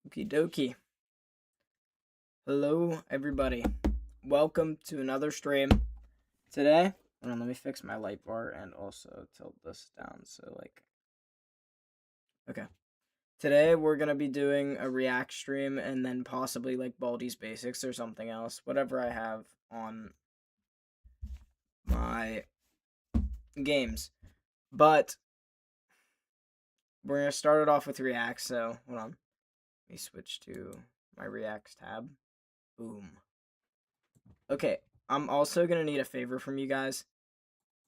Okie dokie. Hello, everybody. Welcome to another stream. Today, hold on, let me fix my light bar and also tilt this down okay. Today, we're gonna be doing a React stream and then possibly Baldi's Basics or something else. Whatever I have on my games. But, we're gonna start it off with React, so hold on. Let me switch to my React tab. Boom. Okay, I'm also gonna need a favor from you guys.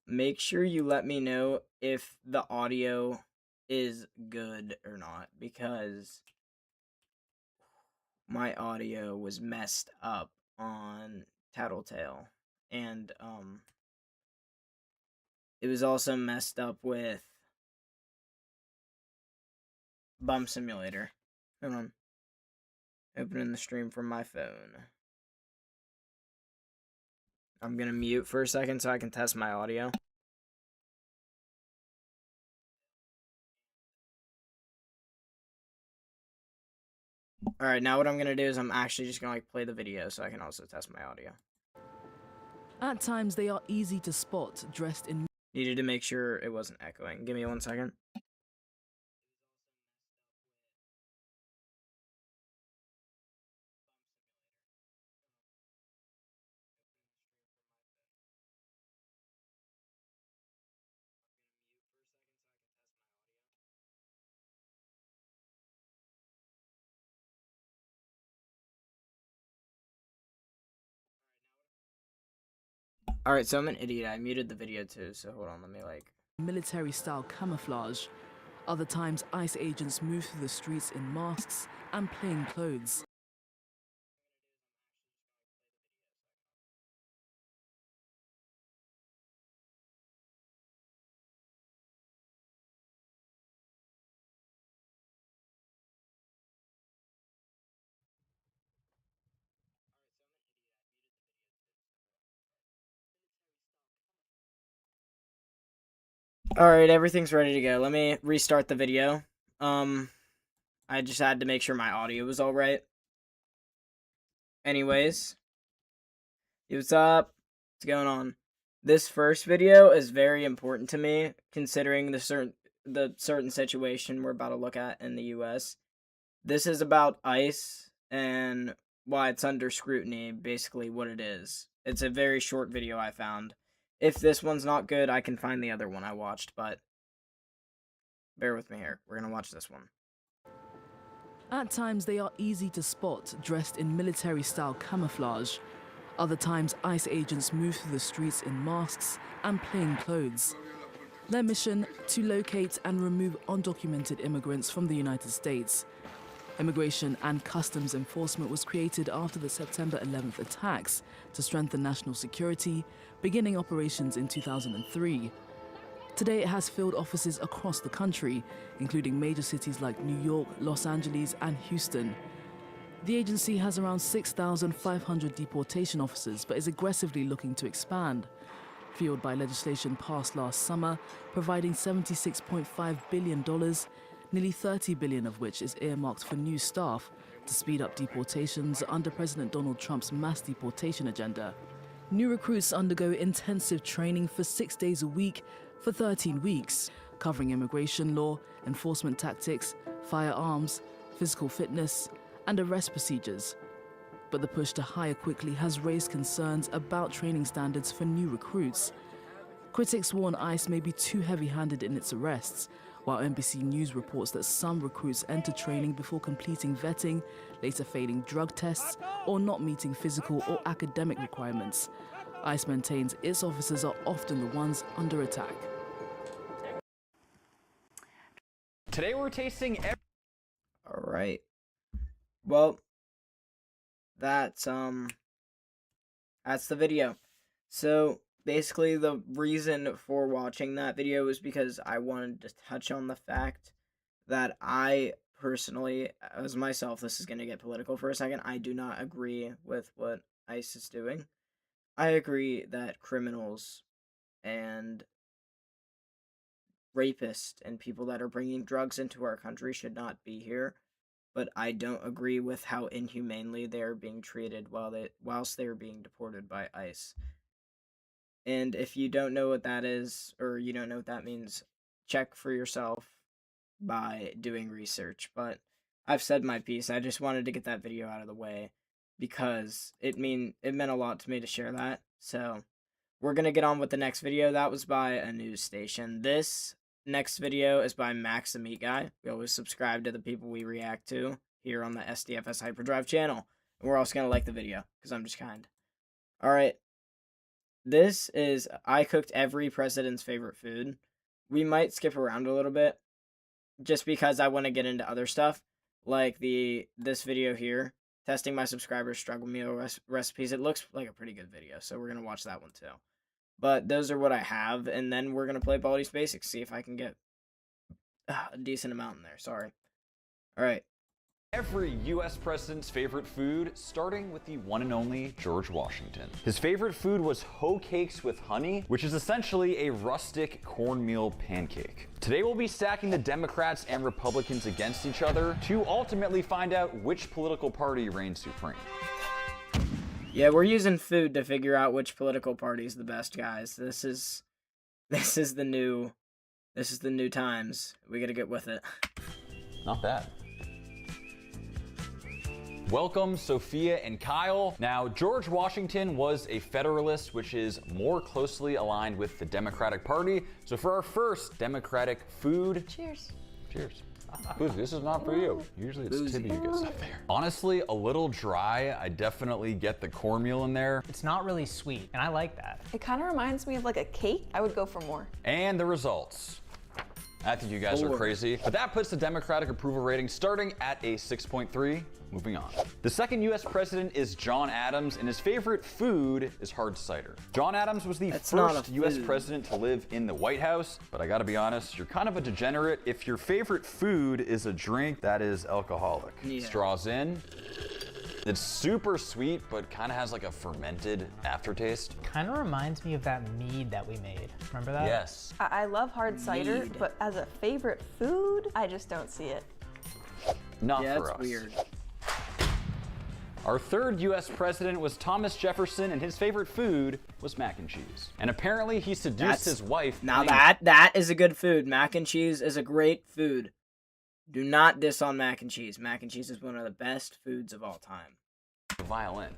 Make sure you let me know if the audio is good or not, because my audio was messed up on Tattletale, and it was also messed up with Bum Simulator. Hold on. Opening the stream from my phone. I'm gonna mute for a second so I can test my audio. Alright, now what I'm gonna do is I'm actually just gonna play the video so I can also test my audio. At times, they are easy to spot, dressed in... Needed to make sure it wasn't echoing. Give me 1 second. Alright, so I'm an idiot. I muted the video too, so hold on, let me military-style camouflage. Other times, ICE agents move through the streets in masks and plain clothes. Alright, everything's ready to go. Let me restart the video. I just had to make sure my audio was alright. Anyways. What's up? What's going on? This first video is very important to me, considering the certain situation we're about to look at in the US. This is about ICE and why it's under scrutiny, basically what it is. It's a very short video I found. If this one's not good, I can find the other one I watched, but bear with me here. We're gonna watch this one. At times, they are easy to spot, dressed in military-style camouflage. Other times, ICE agents move through the streets in masks and plain clothes. Their mission, to locate and remove undocumented immigrants from the United States. Immigration and Customs Enforcement was created after the September 11th attacks to strengthen national security, beginning operations in 2003. Today it has field offices across the country, including major cities like New York, Los Angeles, and Houston. The agency has around 6,500 deportation officers, but is aggressively looking to expand, fueled by legislation passed last summer, providing $76.5 billion, nearly $30 billion of which is earmarked for new staff to speed up deportations under President Donald Trump's mass deportation agenda. New recruits undergo intensive training for 6 days a week for 13 weeks, covering immigration law, enforcement tactics, firearms, physical fitness, and arrest procedures. But the push to hire quickly has raised concerns about training standards for new recruits. Critics warn ICE may be too heavy-handed in its arrests, while NBC News reports that some recruits enter training before completing vetting, later failing drug tests, or not meeting physical or academic requirements. ICE maintains its officers are often the ones under attack. Today we're tasting... Alright. Well, that's the video. So, basically the reason for watching that video was because I wanted to touch on the fact that I personally, as myself, this is going to get political for a second, I do not agree with what ICE is doing. I agree that criminals and rapists and people that are bringing drugs into our country should not be here. but I don't agree with how inhumanely they are being treated whilst they are being deported by ICE. And if you don't know what that is, or you don't know what that means, check for yourself by doing research. But I've said my piece. I just wanted to get that video out of the way because it meant a lot to me to share that. So we're gonna get on with the next video. That was by a news station. This next video is by Max the Meat Guy. We always subscribe to the people we react to here on the SDFS Hyperdrive channel. And we're also gonna like the video because I'm just kind. Alright. This is I cooked every president's favorite food. We might skip around a little bit just because I want to get into other stuff, like this video here, testing my subscribers' struggle meal recipes. It looks like a pretty good video, so we're gonna watch that one too. But those are what I have, and then we're gonna play Baldi'S Basics, see if I can get a decent amount in there. Sorry. All right. Every U.S. president's favorite food, starting with the one and only George Washington. His favorite food was hoe cakes with honey, which is essentially a rustic cornmeal pancake. Today we'll be stacking the Democrats and Republicans against each other to ultimately find out which political party reigns supreme. Yeah, we're using food to figure out which political party is the best, guys. This is the new times. We gotta get with it. Not bad. Welcome, Sophia and Kyle. Now, George Washington was a Federalist, which is more closely aligned with the Democratic Party. So for our first Democratic food... Cheers. Cheers. Boozy, this is not for you. Usually it's Boozy. Tibby who gets stuff there. Honestly, a little dry. I definitely get the cornmeal in there. It's not really sweet, and I like that. It kind of reminds me of like a cake. I would go for more. And the results. I think you guys are crazy, but that puts the Democratic approval rating starting at a 6.3. Moving on. The second U.S. president is John Adams, and his favorite food is hard cider. John Adams was the first U.S. president to live in the White House, but I gotta be honest, you're kind of a degenerate if your favorite food is a drink that is alcoholic. Yeah. Straws in. It's super sweet, but kind of has like a fermented aftertaste. Kind of reminds me of that mead that we made. Remember that? Yes. I love hard cider, Mead. but as a favorite food, I just don't see it. Not Yeah, for that's us. weird. Our third U.S. president was Thomas Jefferson, and his favorite food was mac and cheese. And apparently he seduced his wife. Now that is a good food. Mac and cheese is a great food. Do not diss on mac and cheese. Mac and cheese is one of the best foods of all time. The violin.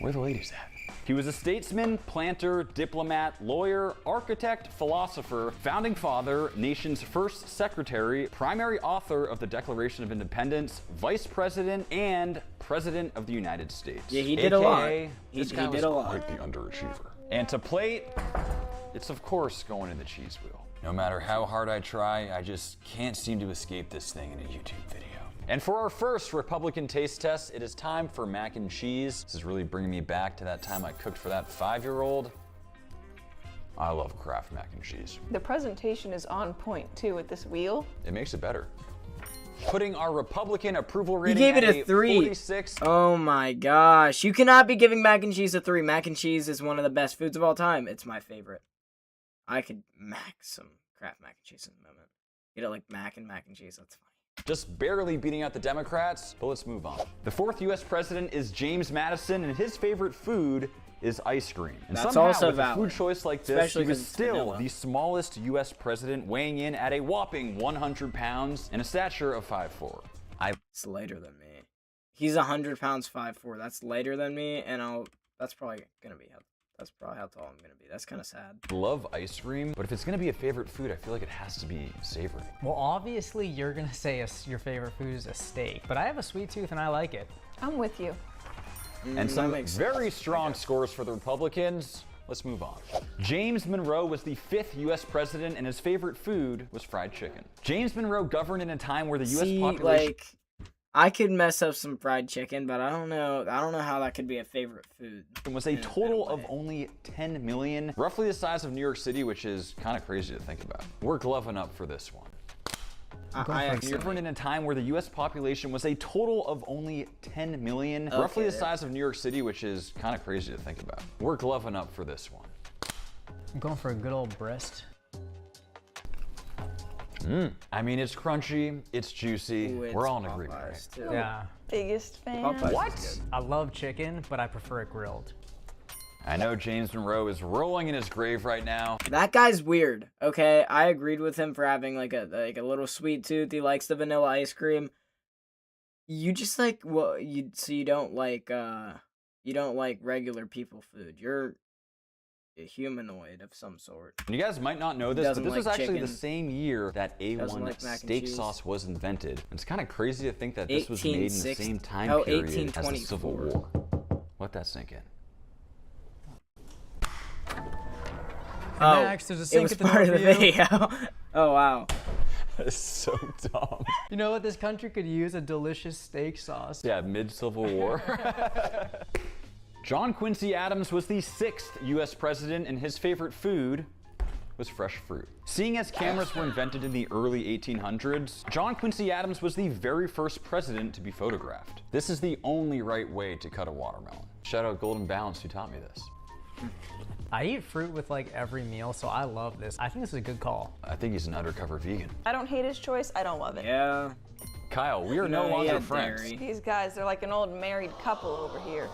Where are the ladies at? He was a statesman, planter, diplomat, lawyer, architect, philosopher, founding father, nation's first secretary, primary author of the Declaration of Independence, vice president, and president of the United States. Yeah, he did a lot. This He guy did was a lot. quite the underachiever. And to plate, it's of course going in the cheese wheel. No matter how hard I try, I just can't seem to escape this thing in a YouTube video. And for our first Republican taste test, it is time for mac and cheese. This is really bringing me back to that time I cooked for that 5-year-old. I love Kraft mac and cheese. The presentation is on point too with this wheel. It makes it better. Putting our Republican approval He rating gave it at a 3. 46. Oh my gosh. You cannot be giving mac and cheese a 3. Mac and cheese is one of the best foods of all time. It's my favorite. I could mac some Kraft mac and cheese in a moment. Get it like mac and cheese. That's fine. Just barely beating out the Democrats, but let's move on. The fourth U.S. president is James Madison, and his favorite food is ice cream. And That's somehow, also with a valid. food choice like this, Especially he was 'cause it's still vanilla. the smallest U.S. president, weighing in at a whopping 100 pounds and a stature of 5'4". It's lighter than me. He's 100 pounds 5'4". That's lighter than me, and that's probably how tall I'm gonna be. That's kind of sad. Love ice cream, but if it's gonna be a favorite food, I feel like it has to be savory. Well, obviously you're gonna say your favorite food is a steak, but I have a sweet tooth and I like it. I'm with you. And some makes very sense, strong scores for the Republicans. Let's move on. James Monroe was the 5th U.S. president, and his favorite food was fried chicken. James Monroe governed in a time where the U.S. population... I could mess up some fried chicken, but I don't know how that could be a favorite food. was a total of only 10 million, roughly the size of New York City, which is kind of crazy to think about. We're gloving up for this one. I He governed in a time where the U.S. population was a total of only 10 million, roughly the size of New York City, which is kind of crazy to think about. We're gloving up for this one. I'm going for a good old breast. I mean, it's crunchy, it's juicy. Ooh, it's We're all in agreement, right? Popeyes, too. Yeah. Biggest fan. Popeyes is What? good. I love chicken, but I prefer it grilled. I know James Monroe is rolling in his grave right now. That guy's weird. Okay, I agreed with him for having like a little sweet tooth. He likes the vanilla ice cream. You just like you don't like regular people food. You're a humanoid of some sort. You guys might not know this, but Doesn't this was like actually the chicken. same year that Doesn't A1 like mac and steak cheese. sauce was invented. It's kind of crazy to think that this was made in the 1860 same time oh, period as the Civil 1824. War. Let that sink in. Oh, Max, there's a it sink was at the part of door the for you. video. Oh wow. That is so dumb. You know what? This country could use a delicious steak sauce. Yeah, mid-Civil War. John Quincy Adams was the 6th U.S. president, and his favorite food was fresh fruit. Seeing as cameras were invented in the early 1800s, John Quincy Adams was the very first president to be photographed. This is the only right way to cut a watermelon. Shout out Golden Balance who taught me this. I eat fruit with like every meal, so I love this. I think this is a good call. I think he's an undercover vegan. I don't hate his choice. I don't love it. Yeah. Kyle, we are no No, he longer had friends. dairy. These guys, they're like an old married couple over here.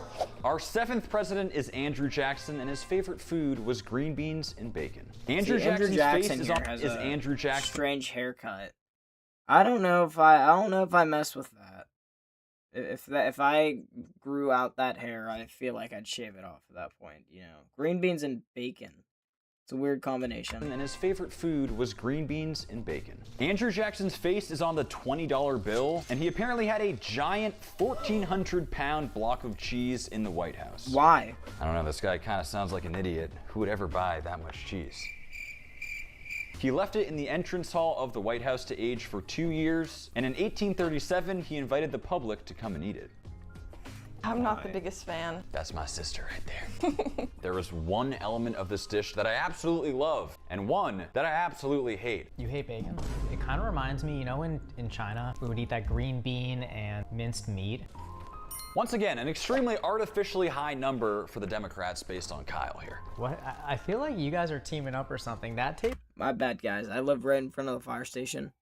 Our 7th president is Andrew Jackson, and his favorite food was green beans and bacon. Andrew See, Jackson's Jackson face here is has a Andrew Jackson. strange haircut. I don't know if I mess with that. If I grew out that hair, I feel like I'd shave it off at that point. You know, green beans and bacon. It's a weird combination. And his favorite food was green beans and bacon. Andrew Jackson's face is on the $20 bill, and he apparently had a giant 1,400-pound block of cheese in the White House. Why? I don't know, this guy kind of sounds like an idiot. Who would ever buy that much cheese? He left it in the entrance hall of the White House to age for 2 years, and in 1837, he invited the public to come and eat it. I'm not the biggest fan. That's my sister right there. There is one element of this dish that I absolutely love, and one that I absolutely hate. You hate bacon? It kind of reminds me, you know, in China, we would eat that green bean and minced meat. Once again, an extremely artificially high number for the Democrats based on Kyle here. What? I feel like you guys are teaming up or something. That tape? My bad, guys. I live right in front of the fire station.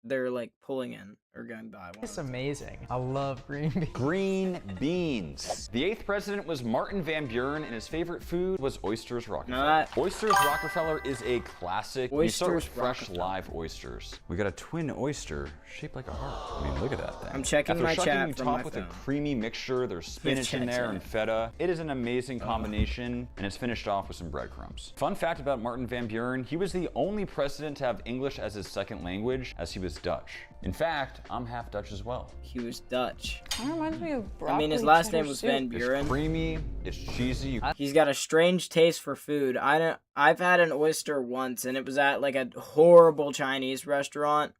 They're like pulling in or going by one. It's amazing. I love green beans. Green beans. The 8th president was Martin Van Buren, and his favorite food was Oysters Rockefeller. that- Oysters Rockefeller is a classic. You start with Oysters fresh Rockefeller. live oysters. We got a twin oyster shaped like a heart. I mean, look at that thing. I'm checking After my shucking, chat you from top my with phone. a creamy mixture. There's spinach in there and feta. It is an amazing combination, and it's finished off with some breadcrumbs. Fun fact about Martin Van Buren, he was the only president to have English as his second language, as he was Dutch. In fact, I'm half Dutch as well. He was Dutch. That reminds me of I broccoli mean, his last cheddar name was soup. Van It's Buren. creamy, it's cheesy. He's got a strange taste for food. I've had an oyster once, and it was at like a horrible Chinese restaurant.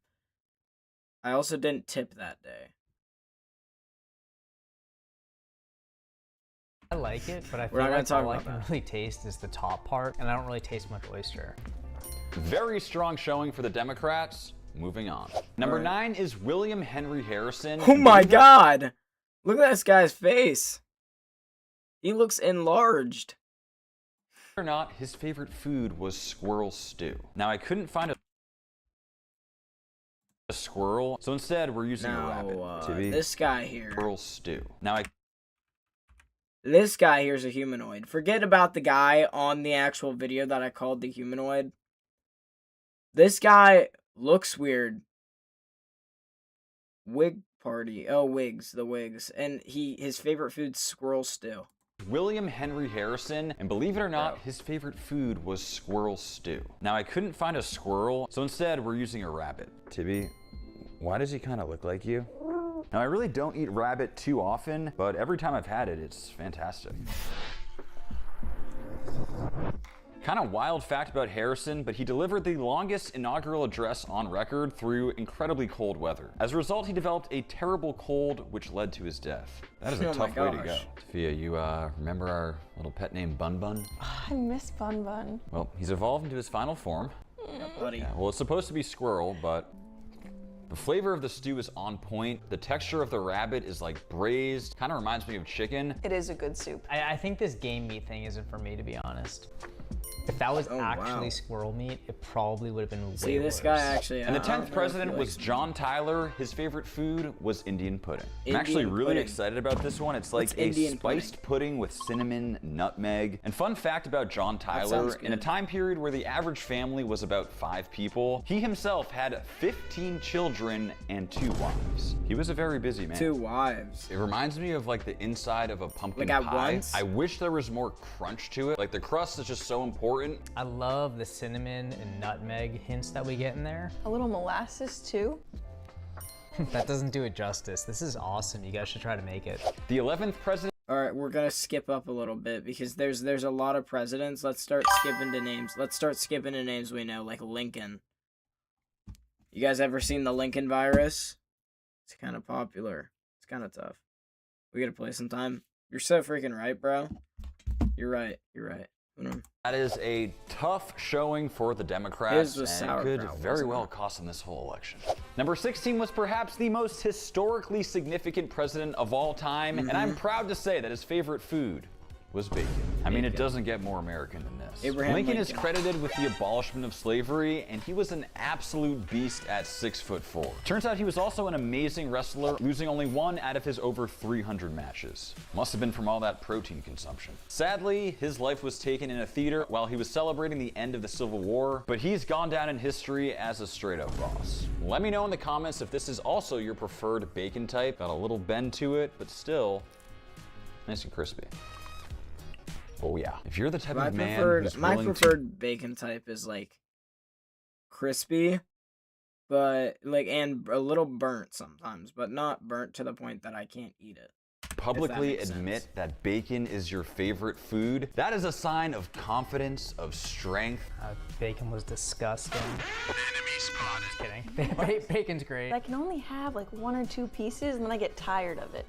I also didn't tip that day. I like it, but I We're feel not gonna like talk all I about can that. really taste is the top part, and I don't really taste much oyster. Very strong showing for the Democrats. Moving on. Number Right. 9 is William Henry Harrison. Oh my god! Look at this guy's face. He looks enlarged. Or not, his favorite food was squirrel stew. Now, I couldn't find a squirrel, so instead we're using a rabbit. To be This guy here. squirrel stew. Now, This guy here's a humanoid. Forget about the guy on the actual video that I called the humanoid. This guy looks weird. Wig party. Oh, wigs. The wigs. And his favorite food's squirrel stew. William Henry Harrison, and believe it or not, Bro. his favorite food was squirrel stew. Now, I couldn't find a squirrel, so instead we're using a rabbit. Tibby, why does he kind of look like you? Now, I really don't eat rabbit too often, but every time I've had it, it's fantastic. Kind of wild fact about Harrison, but he delivered the longest inaugural address on record through incredibly cold weather. As a result, he developed a terrible cold, which led to his death. That is a Oh my tough way to go. gosh. Sophia, you remember our little pet named Bun Bun? I miss Bun Bun. Well, he's evolved into his final form. Yeah, buddy. Yeah, well, it's supposed to be squirrel, but the flavor of the stew is on point. The texture of the rabbit is like braised. Kind of reminds me of chicken. It is a good soup. I think this game meat thing isn't for me, to be honest. If that was Oh, actually wow. squirrel meat, it probably would have been way See, this worse. guy actually. And the I don't 10th know if president he was likes- John Tyler. His favorite food was Indian pudding. I'm Indian actually really pudding. excited about this one. It's like What's a Indian spiced pudding with cinnamon, nutmeg. And fun fact about John Tyler, sounds in a good. time period where the average family was about 5 people, he himself had 15 children and 2 wives. He was a very busy man. 2 wives. It reminds me of like the inside of a pumpkin Like at pie. once? I wish there was more crunch to it. Like the crust is just so important. I love the cinnamon and nutmeg hints that we get in there. A little molasses too. That doesn't do it justice. This is awesome. You guys should try to make it. The 11th president All right, we're gonna skip up a little bit because there's a lot of presidents. Let's start skipping to names. Let's start skipping to names we know, like Lincoln. You guys ever seen the Lincoln virus? It's kind of popular. It's kind of tough. We gotta play sometime. You're so freaking right, bro. You're right. You're right. That is a tough showing for the Democrats, His was and it could sauerkraut, very wasn't well it? cost them this whole election. Number 16 was perhaps the most historically significant president of all time, and I'm proud to say that his favorite food was bacon. I mean, it doesn't get more American than this. Abraham Lincoln is Lincoln. credited with the abolishment of slavery, and he was an absolute beast at 6'4". Turns out he was also an amazing wrestler, losing only 1 out of his over 300 matches. Must have been from all that protein consumption. Sadly, his life was taken in a theater while he was celebrating the end of the Civil War, but he's gone down in history as a straight-up boss. Let me know in the comments if this is also your preferred bacon type. Got a little bend to it, but still nice and crispy. Oh yeah. If you're the type of man who's My willing preferred bacon type is like crispy, but like and a little burnt sometimes, but not burnt to the point that I can't eat it. to publicly makes admit sense. that bacon is your favorite food, that is a sign of confidence, of strength. Bacon was disgusting. Just kidding. Bacon's great. I can only have like 1 or 2 pieces and then I get tired of it.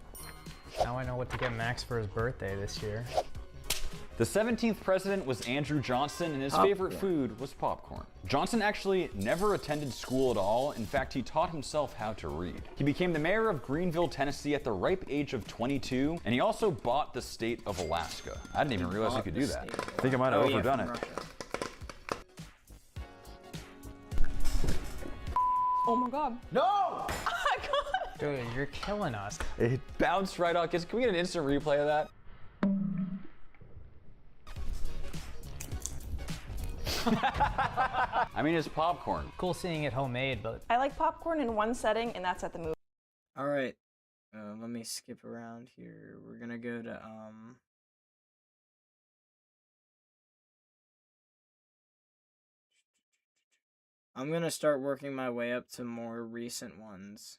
Now I know what to get Max for his birthday this year. The 17th president was Andrew Johnson, and his favorite food was popcorn. Johnson actually never attended school at all. In fact, he taught himself how to read. He became the mayor of Greenville, Tennessee at the ripe age of 22, and he also bought the state of Alaska. I didn't even realize he could do that. I think I might have overdone it. Oh my god. No! Dude, you're killing us. It bounced right off. Can we get an instant replay of that? I mean, it's popcorn. Cool seeing it homemade, but I like popcorn in one setting and that's at the movie. All right, let me skip around here. We're gonna go to I'm gonna start working my way up to more recent ones.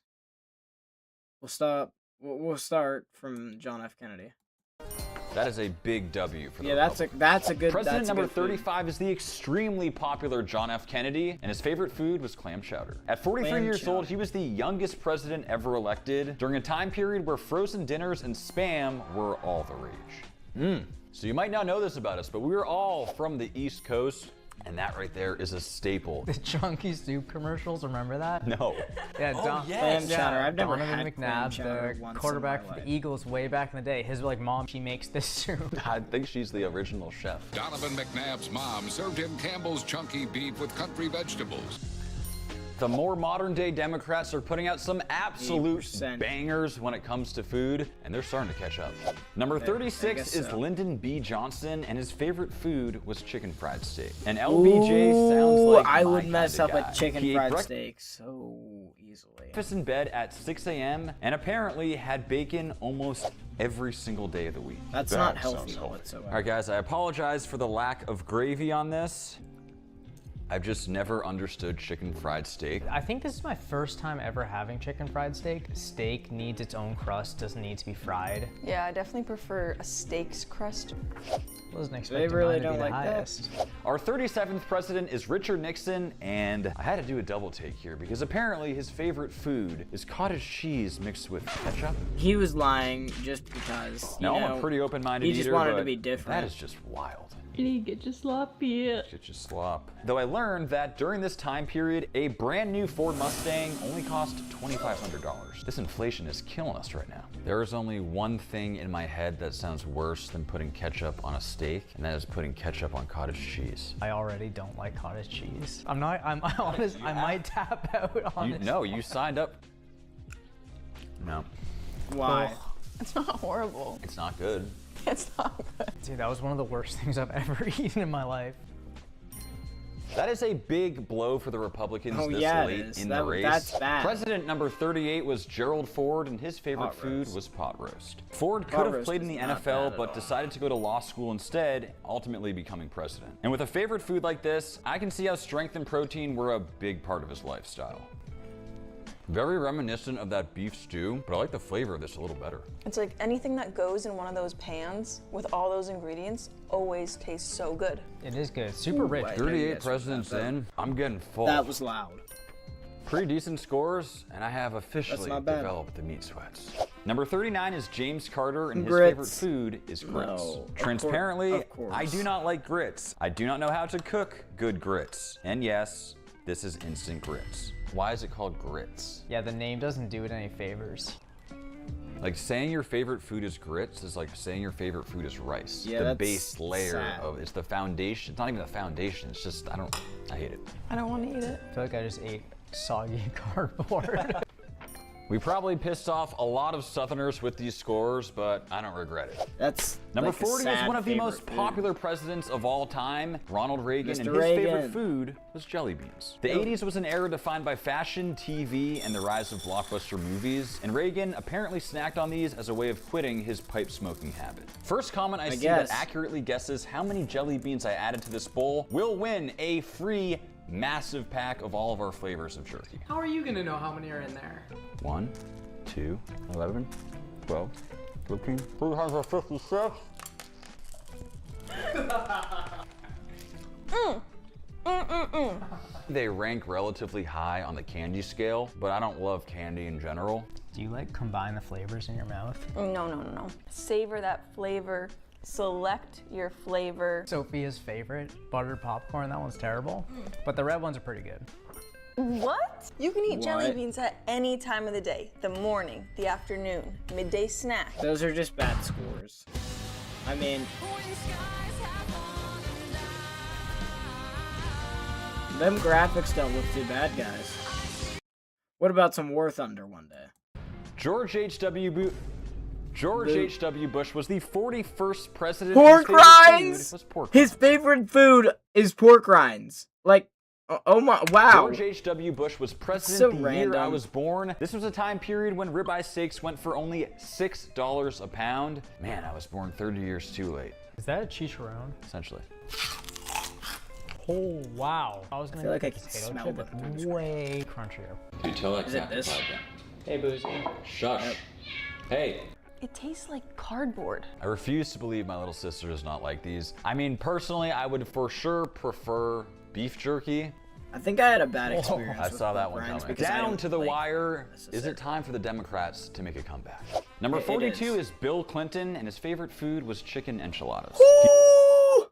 We'll start from John F. Kennedy. That is a big W for the Yeah, that's a good. President that's a number good food. 35 is the extremely popular John F. Kennedy, and his favorite food was clam chowder. At 43 Clam years old, chowder. he was the youngest president ever elected during a time period where frozen dinners and Spam were all the rage. So you might not know this about us, but we're all from the East Coast, and that right there is a staple. the Chunky Soup commercials, remember that? No. Yeah, Clam chowder. I've never Donovan had clam McNabb, chowder the once in quarterback my for life. the Eagles way back in the day. His like mom, she makes this soup. I think she's the original chef. Donovan McNabb's mom served him Campbell's chunky beef with country vegetables. The more modern day Democrats are putting out some absolute 8%. bangers when it comes to food, and they're starting to catch up. Number 36 guess is so. Lyndon B. Johnson, and his favorite food was chicken fried steak. And LBJ sounds like I my would mess kinda up guy. a chicken He ate fried breakfast steak so easily. in bed at 6 a.m. and apparently had bacon almost every single day of the week. That's not healthy whatsoever. All right, guys, I apologize for the lack of gravy on this. I've just never understood chicken fried steak. I think this is my first time ever having chicken fried steak. Steak needs its own crust, doesn't need to be fried. Yeah, I definitely prefer a steak's crust. Wasn't expecting really mine to don't be the like that? highest. Our 37th president is Richard Nixon, and I had to do a double take here because apparently his favorite food is cottage cheese mixed with ketchup. He was lying just because. Now, you I'm know, a pretty open-minded he eater, just wanted to but be different. that is just wild. Get your sloppy. Get your slop. Though I learned that during this time period, a brand new Ford Mustang only cost $2,500. This inflation is killing us right now. There is only one thing in my head that sounds worse than putting ketchup on a steak, and that is putting ketchup on cottage cheese. I already don't like cottage cheese. I'm honest, I might tap out on this. No, you signed up. No, Why? It's not horrible. it's not good. It's not good. Dude, that was one of the worst things I've ever eaten in my life. That is a big blow for the Republicans Oh, this yeah, it late is. in the race. That's bad. President number 38 was Gerald Ford, and his favorite Pot food roast. was pot roast. Ford could Pot have roast played in is the not bad NFL, at but all. decided to go to law school instead, ultimately becoming president. And with a favorite food like this, I can see how strength and protein were a big part of his lifestyle. Very reminiscent of that beef stew, but I like the flavor of this a little better. It's like anything that goes in one of those pans with all those ingredients always tastes so good. It is good. Super rich. wait. 38 Yes, presidents that- in, I'm getting full. That was loud. Pretty decent scores, and I have officially not bad. developed the meat sweats. Number 39 is James Carter, and his Grits. favorite food is grits. No, of Transparently, cour- of course. I do not like grits. I do not know how to cook good grits. And yes, this is instant grits. Why is it called grits? Yeah, the name doesn't do it any favors. Like saying your favorite food is grits is like saying your favorite food is rice. Yeah, the that's base layer sad. of it's the foundation. It's not even the foundation. It's just I hate it. I don't want to eat it. I feel like I just ate soggy cardboard. We probably pissed off a lot of Southerners with these scores, but I don't regret it. That's Number like a 40 is sad one of the favorite most food. popular presidents of all time, Ronald Reagan, Mr. and his favorite Reagan. food was jelly beans. The 80s was an era defined by fashion, TV, and the rise of blockbuster movies, and Reagan apparently snacked on these as a way of quitting his pipe smoking habit. First comment I see guess. that accurately guesses how many jelly beans I added to this bowl will win a free massive pack of all of our flavors of jerky. How are you gonna know how many are in there? 1, 2, 11, 12, 13, 356. They rank relatively high on the candy scale, but I don't love candy in general. Do you like combine the flavors in your mouth? No. Savor that flavor. Select your flavor. Sophia's favorite, buttered popcorn, that one's terrible. But the red ones are pretty good. What? You can eat jelly What? beans at any time of the day. The morning, the afternoon, midday snack. Those are just bad scores. I mean, them graphics don't look too bad, guys. What about some War Thunder one day? George H.W. Bush was the 41st president. Pork His favorite rinds! food was pork His favorite food is pork rinds. Like, oh my, wow. George H.W. Bush was president So the year I random. was born. This was a time period when ribeye steaks went for only $6 a pound. Man, I was born 30 years too late, Is that a chicharron? essentially. Oh, wow. I was gonna feel like make I a can potato smell chip, it but through way crunchier. Can you tell that Is it this? Hey, Boozy. Shush. Hey. It tastes like cardboard. I refuse to believe my little sister does not like these. I mean, personally, I would for sure prefer beef jerky. I think I had a bad experience. I with saw that pork one rinds coming. because I Down don't to the like wire. this Is it time for the Democrats to make a comeback? Number It 42 is. is Bill Clinton, and his favorite food was chicken enchiladas. Ooh,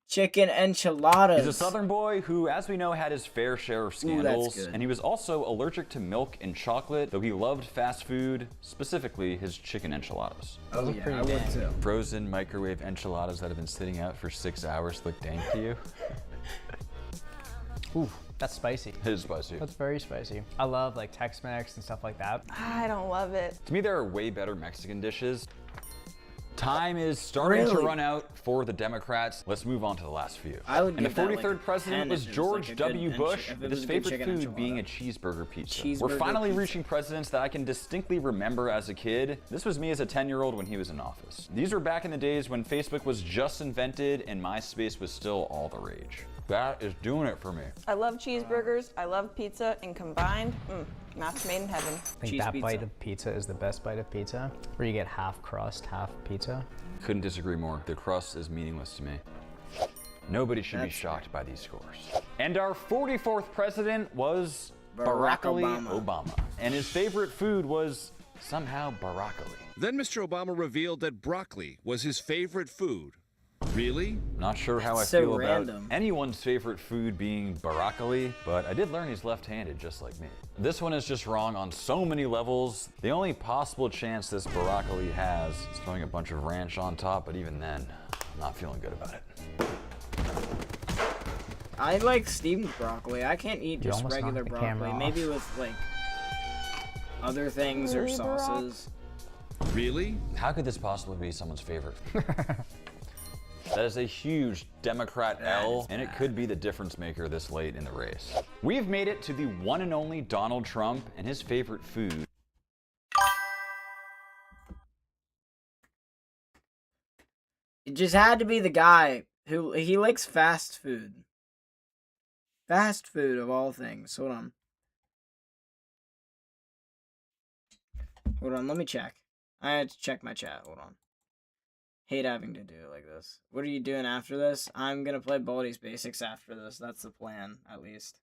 chicken enchiladas. He's a Southern boy who, as we know, had his fair share of scandals, good. and he was also allergic to milk and chocolate, though he loved fast food, specifically his chicken enchiladas. Oh Those are yeah, pretty I would dang. too. Frozen microwave enchiladas that have been sitting out for 6 hours look dank to you? Ooh, that's spicy. It is spicy. That's very spicy. I love like Tex-Mex and stuff like that. I don't love it. To me, there are way better Mexican dishes. Time is starting to Really? run out for the Democrats. Let's move on to the last few. I would and the give that, like, 43rd a president 10 was if it was, George like, a good W. Bush, if it with was his a good favorite chicken food being a enchilada. cheeseburger pizza. We're Cheeseburger finally pizza. reaching presidents that I can distinctly remember as a kid. This was me as a 10-year-old when he was in office. These were back in the days when Facebook was just invented and MySpace was still all the rage. That is doing it for me. I love cheeseburgers, I love pizza, and combined, match made in heaven. I think Cheese that pizza. bite of pizza is the best bite of pizza, where you get half crust, half pizza. Couldn't disagree more. The crust is meaningless to me. Nobody should be That's shocked by these scores. And our 44th president was Barack Obama. And his favorite food was somehow broccoli. Then Mr. Obama revealed that broccoli was his favorite food. Really? Not sure how I That's so feel random. about anyone's favorite food being broccoli, but I did learn he's left-handed just like me. This one is just wrong on so many levels. The only possible chance this broccoli has is throwing a bunch of ranch on top, but even then, I'm not feeling good about it. I like steamed broccoli. I can't eat just almost regular knocked the broccoli. camera off. Maybe with like other things or Really, Barack? sauces. Really? How could this possibly be someone's favorite food? That is a huge Democrat L, and it could be the difference maker this late in the race. We've made it to the one and only Donald Trump and his favorite food. It just had to be the guy who he likes fast food. Fast food of all things. Hold on. Hold on, let me check. I had to check my chat. Hold on. Hate having to do it like this. What are you doing after this? I'm gonna play Baldi'S Basics after this. That's the plan, at least.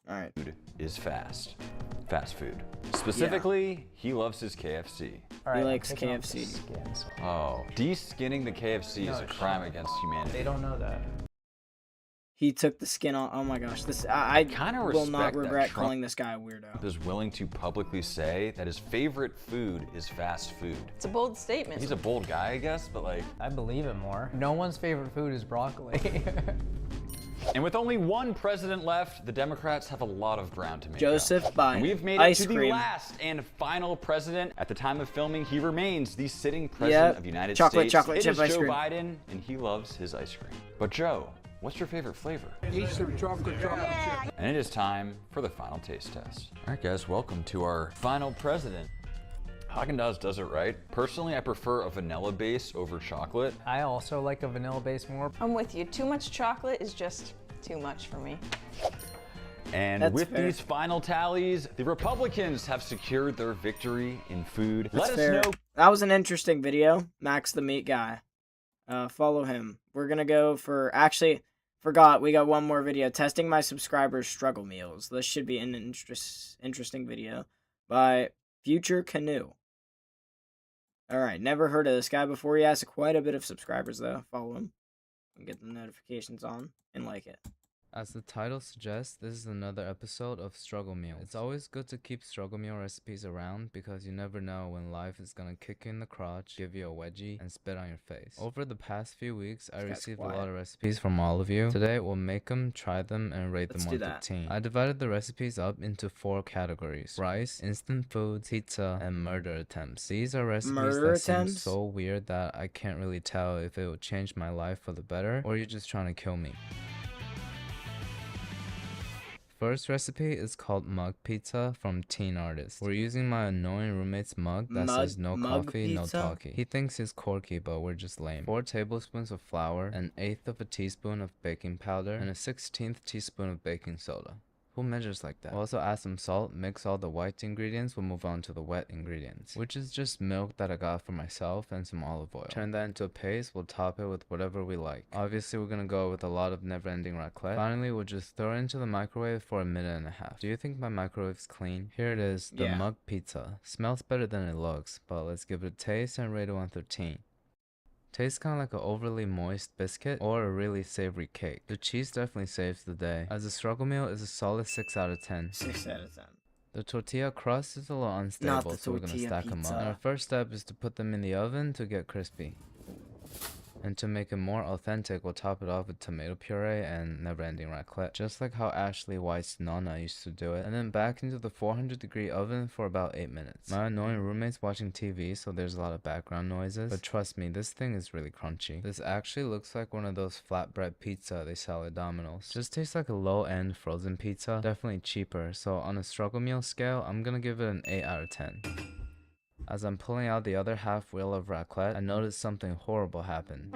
Alright. Food is fast. Fast food. Specifically, he loves his KFC. All right, I'm likes taking off the KFC. skins. Oh, de-skinning the KFC is No, a crime shut up. against humanity. They don't know that. He took the skin off. Oh my gosh. This I Kinda will not respect that regret Trump calling this guy a weirdo. is willing to publicly say that his favorite food is fast food. It's a bold statement. He's a bold guy, I guess, but like... I believe it more. No one's favorite food is broccoli. And with only one president left, the Democrats have a lot of ground to make Joseph up. Biden. And we've made it Ice to the cream. last and final president. At the time of filming, he remains the sitting president Yep. of the United Chocolate, States. chocolate It chip is ice Joe cream. Biden, and he loves his ice cream. But Joe, what's your favorite flavor? Eat some chocolate chip. And it is time for the final taste test. All right, guys, welcome to our final president. Haagen-Dazs does it right. Personally, I prefer a vanilla base over chocolate. I also like a vanilla base more. I'm with you. Too much chocolate is just too much for me. And That's with fair. these final tallies, the Republicans have secured their victory in food. That's Let fair. us know. That was an interesting video. Max the Meat Guy. Follow him. We're gonna go for actually forgot we got one more video testing my subscribers' struggle meals. This should be an interesting video by Future Canoe. All right, never heard of this guy before. He has quite a bit of subscribers though. Follow him and get the notifications on and like it. As the title suggests, this is another episode of Struggle Meals. It's always good to keep struggle meal recipes around because you never know when life is gonna kick you in the crotch, give you a wedgie, and spit on your face. Over the past few weeks, I This guy's received a quiet. lot of recipes from all of you. Today, we'll make them, try them, and rate Let's them do 1 that. to 10. I divided the recipes up into 4 categories: rice, instant food, pizza, and murder attempts. These are recipes Murder that seem attempts? so weird that I can't really tell if it will change my life for the better or you're just trying to kill me. First recipe is called mug pizza from Teen Artist. We're using my annoying roommate's mug that says no Mug coffee, no pizza? talkie. He thinks he's quirky, but we're just lame. 4 tablespoons of flour, 1/8 of a teaspoon of baking powder, and a 1/16 teaspoon of baking soda. Who measures like that? We'll also add some salt, mix all the white ingredients, we'll move on to the wet ingredients, which is just milk that I got for myself and some olive oil. Turn that into a paste, we'll top it with whatever we like. Obviously we're gonna go with a lot of never-ending raclette. Finally, we'll just throw it into the microwave for 1.5 minutes. Do you think my microwave's clean? Here it is, the Yeah. mug pizza. Smells better than it looks, but let's give it a taste and rate it 1 through 10. Tastes kind of like an overly moist biscuit or a really savory cake. The cheese definitely saves the day. As a struggle meal, it's a solid 6 out of 10. 6 out of 10. The tortilla crust is a little unstable, the so we're gonna tortilla stack them up. pizza. And our first step is to put them in the oven to get crispy. And to make it more authentic, we'll top it off with tomato puree and never-ending raclette, just like how Ashley White's Nana used to do it. And then back into the 400-degree oven for about 8 minutes. My annoying roommate's watching TV, so there's a lot of background noises. But trust me, this thing is really crunchy. This actually looks like one of those flatbread pizza they sell at Domino's. Just tastes like a low-end frozen pizza, definitely cheaper. So on a struggle meal scale, I'm gonna give it an 8 out of 10. As I'm pulling out the other half wheel of raclette, I noticed something horrible happen.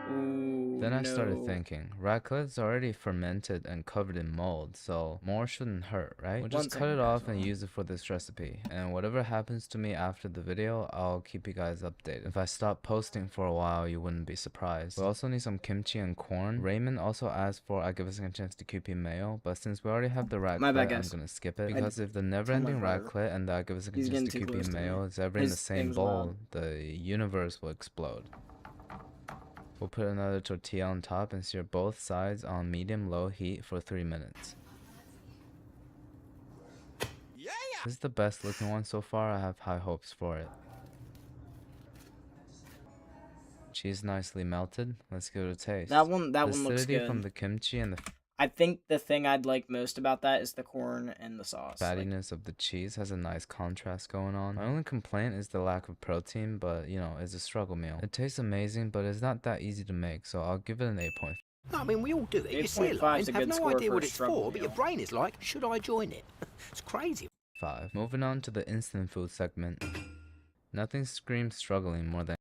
Ooh, Then I started no. thinking, raclette's already fermented and covered in mold, so more shouldn't hurt, right? We'll just cut it off and use it for this recipe, and whatever happens to me after the video, I'll keep you guys updated. If I stop posting for a while, you wouldn't be surprised. We also need some kimchi and corn. Raymond also asked for I give a second chance to QP mayo, but since we already have the raclette, My bad, I'm guys. gonna skip it, because if the never-ending father. raclette and the I give a second He's chance to getting too QP close to me. mayo is ever in His the same thing's bowl, loud. the universe will explode. We'll put another tortilla on top and sear both sides on medium-low heat for 3 minutes. This is the best looking one so far. I have high hopes for it. Cheese nicely melted. Let's give it a taste. That one The looks acidity good. from the kimchi and the I think the thing I'd like most about that is the corn and the sauce. fattiness of the cheese has a nice contrast going on. My only complaint is the lack of protein, but you know, it's a struggle meal. It tastes amazing, but it's not that easy to make, so I'll give it an 8.5. I mean, we all do it. You see it, 8.5 is a have good no score idea for what a it's struggle for, but your meal. brain is like, should I join it? It's crazy. 5. Moving on to the instant food segment. Nothing screams struggling more than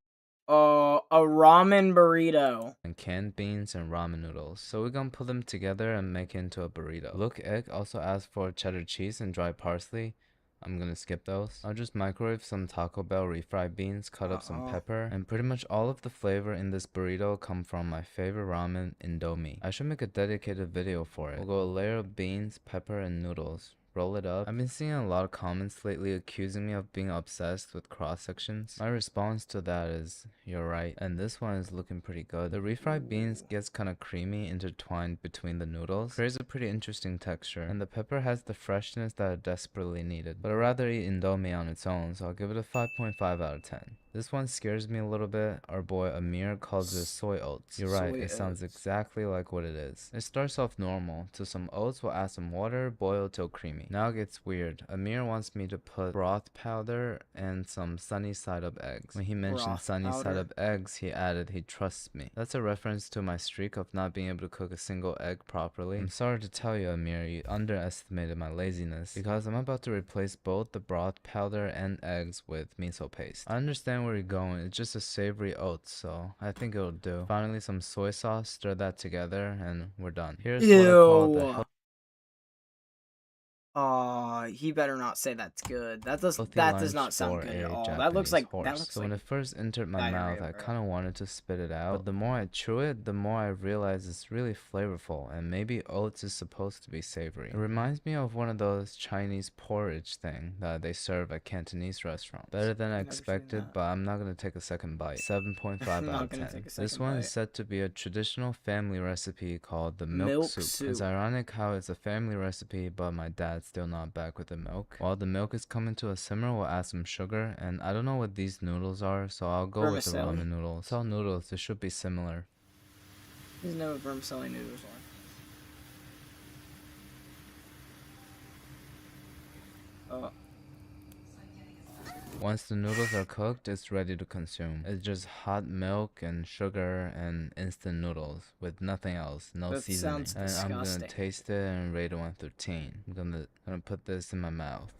A ramen burrito. canned beans and ramen noodles. So we're gonna put them together and make it into a burrito. Look Egg also asked for cheddar cheese and dry parsley. I'm gonna skip those. I'll just microwave some Taco Bell refried beans, cut up some pepper, and pretty much all of the flavor in this burrito come from my favorite ramen, Indomie. I should make a dedicated video for it. We'll go a layer of beans, pepper, and noodles. Roll it up. I've been seeing a lot of comments lately accusing me of being obsessed with cross sections. My response to that is, you're right, and this one is looking pretty good. The refried beans gets kinda creamy intertwined between the noodles. Creates a pretty interesting texture, and the pepper has the freshness that I desperately needed. But I'd rather eat Indomie on its own, so I'll give it a 5.5 out of 10. This one scares me a little bit. Our boy Amir calls it soy oats. You're right, it sounds exactly like what it is. It starts off normal. To some oats, we'll add some water, boil till creamy. Now it gets weird. Amir wants me to put broth powder and some sunny side up eggs. When he mentioned sunny side up eggs, he added he trusts me. That's a reference to my streak of not being able to cook a single egg properly. I'm sorry to tell you, Amir, you underestimated my laziness, because I'm about to replace both the broth powder and eggs with miso paste. I understand where you're going. It's just a savory oats, so I think it'll do. Finally, some soy sauce. Stir that together, and we're done. Here's what I call the He better not say that's good. That does lunch not sound for good at a all. That Japanese looks like horse. So when it first entered my mouth, diarrhea, I bro. kind of wanted to spit it out. But the more I chew it, the more I realize it's really flavorful, and maybe oats is supposed to be savory. It reminds me of one of those Chinese porridge thing that they serve at Cantonese restaurants. Better than I expected, but I'm not gonna take a second bite. 7.5 out of 10. This one is said to be a traditional family recipe called the milk soup. It's ironic how it's a family recipe, but my dad's still not back with the milk. While the milk is coming to a simmer, we'll add some sugar, and I don't know what these noodles are, so I'll go with the ramen noodles. It's all noodles, they should be similar. There's no vermicelli noodles on. Once the noodles are cooked, it's ready to consume. It's just hot milk and sugar and instant noodles with nothing else, no seasoning. Sounds and disgusting. I'm gonna taste it and rate it 1 through 10. I'm gonna put this in my mouth.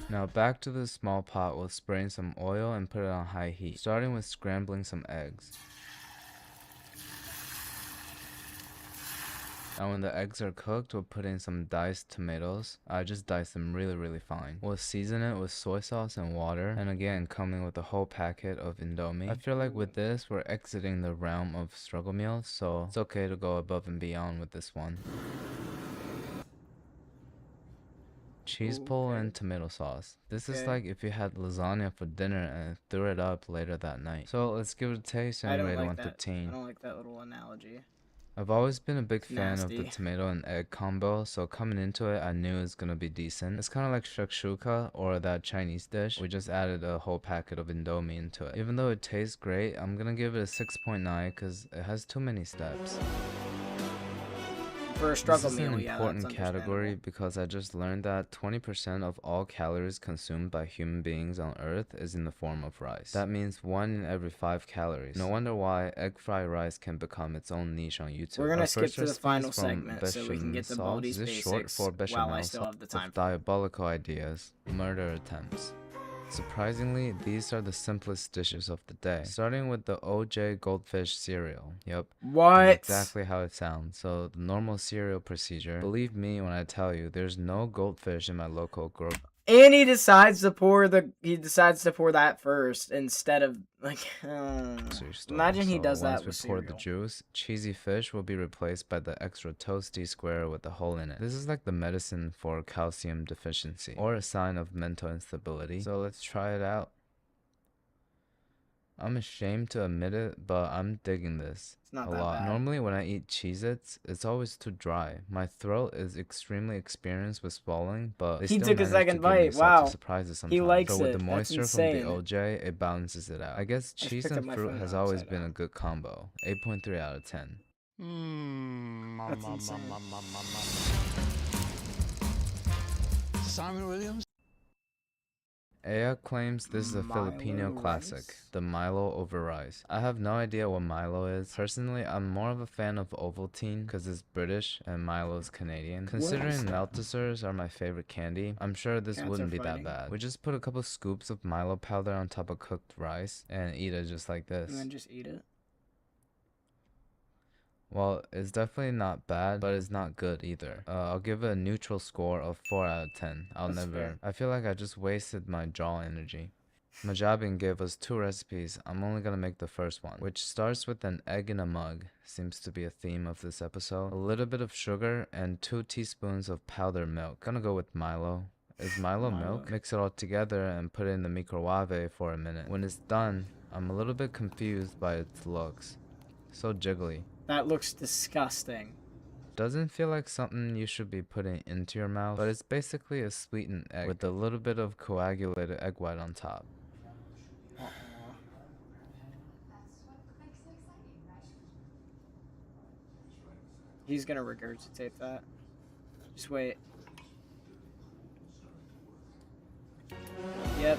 Now back to the small pot, we'll spray in some oil and put it on high heat, starting with scrambling some eggs. And when the eggs are cooked, we'll put in some diced tomatoes. I just diced them really fine. We'll season it with soy sauce and water, and again coming with a whole packet of Indomie. I feel like with this, we're exiting the realm of struggle meals, so it's okay to go above and beyond with this one. Cheese pull and tomato sauce. This is like if you had lasagna for dinner and threw it up later that night. So let's give it a taste and rate it 1 through 10. I don't like that little analogy. I've always been a big fan of the tomato and egg combo, so coming into it, I knew it was gonna be decent. It's kind of like shakshuka or that Chinese dish. We just added a whole packet of Indomie into it. Even though it tastes great, I'm gonna give it a 6.9 because it has too many steps. For a struggle this is meal, an yeah, important that's category because I just learned that 20% of all calories consumed by human beings on Earth is in the form of rice. That means 1 in every 5 calories. No wonder why egg fried rice can become its own niche on YouTube. We're gonna skip to the final segment so we can get the Baldi'S basics short for while I still have the time. Diabolical ideas, murder attempts. Surprisingly, these are the simplest dishes of the day. Starting with the OJ goldfish cereal. Yep. What? Exactly how it sounds. So the normal cereal procedure. Believe me when I tell you, there's no goldfish in my local grocery. And he decides to pour that first instead of like. Imagine he does that with Once we pour the juice, cheesy fish will be replaced by the extra toasty square with a hole in it. This is like the medicine for calcium deficiency or a sign of mental instability. So let's try it out. I'm ashamed to admit it, but I'm digging this It's not a that lot. bad. Normally when I eat Cheez-Its, it's always too dry. My throat is extremely experienced with swallowing, but they He still took a manage to second give me bite. salty Wow. surprises He sometimes. likes So with the it. That's moisture from the insane. OJ, it balances it out. I guess I just cheese picked up and my fruit phone has now always upside been a down. good combo. 8.3 out of 10. That's insane. Simon Williams? Aya claims this is a Filipino classic, rice? the Milo over rice. I have no idea what Milo is. Personally, I'm more of a fan of Ovaltine because it's British and Milo's Canadian. Considering Maltesers are my favorite candy, I'm sure this Cats wouldn't are be that fighting. bad. We just put a couple scoops of Milo powder on top of cooked rice and eat it just like this. And then just eat it. Well, it's definitely not bad, but it's not good either. I'll give it a neutral score of 4 out of 10. That's fair. I feel like I just wasted my jaw energy. Majabin gave us 2 recipes. I'm only gonna make the first one, which starts with an egg in a mug. Seems to be a theme of this episode. A little bit of sugar and 2 teaspoons of powdered milk. Gonna go with Milo. Is Milo milk? Mix it all together and put it in the microwave for a minute. When it's done, I'm a little bit confused by its looks. So jiggly. That looks disgusting. Doesn't feel like something you should be putting into your mouth, but it's basically a sweetened egg with a little bit of coagulated egg white on top. He's gonna regurgitate that. Just wait. Yep.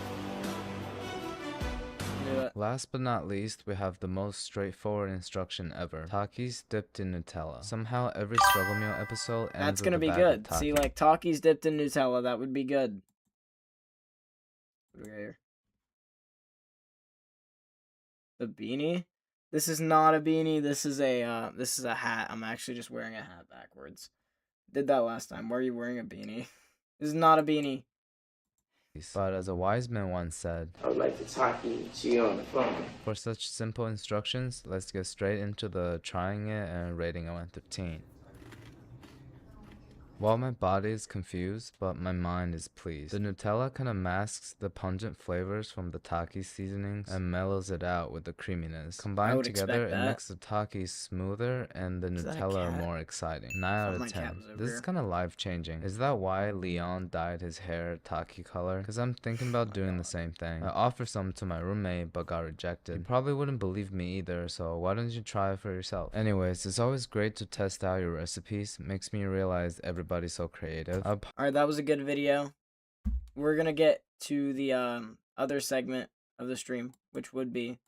Do it. Last but not least, we have the most straightforward instruction ever. Takis dipped in Nutella. Somehow every struggle meal episode ends That's with gonna a be bag good. of See, Takis. like Takis dipped in Nutella, that would be good. What do we got here? The beanie? This is not a beanie. This is a hat. I'm actually just wearing a hat backwards. Did that last time. Why are you wearing a beanie? This is not a beanie. But as a wise man once said, I would like to talk to you on the phone. for such simple instructions, let's get straight into the trying it and rating it 1 through 10. While my body is confused, but my mind is pleased. The Nutella kind of masks the pungent flavors from the Taki seasonings and mellows it out with the creaminess. Combined together, it makes the Taki smoother and the Nutella more exciting. 9 out of 10. This is kind of life-changing. Is that why Leon dyed his hair Taki color? Because I'm thinking about doing the same thing. I offered some to my roommate, but got rejected. You probably wouldn't believe me either, so why don't you try it for yourself? Anyways, it's always great to test out your recipes. Makes me realize everybody's so creative. Alright, that was a good video. We're gonna get to the other segment of the stream, which would be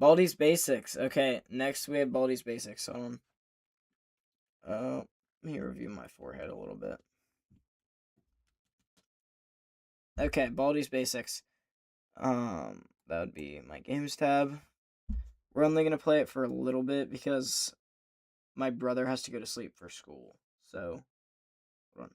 Baldi's Basics. Okay, next we have Baldi's Basics. Let me review my forehead a little bit. Okay, Baldi's Basics. That would be my games tab. We're only gonna play it for a little bit because my brother has to go to sleep for school. So, hold on.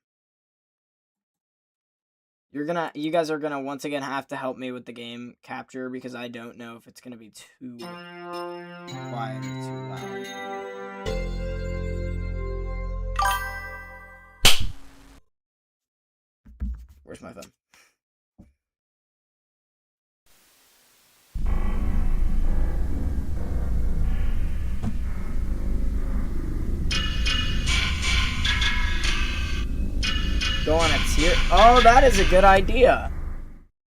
You guys are gonna once again have to help me with the game capture because I don't know if it's gonna be too quiet or too loud. Where's my phone? Go on a tier. Oh, that is a good idea.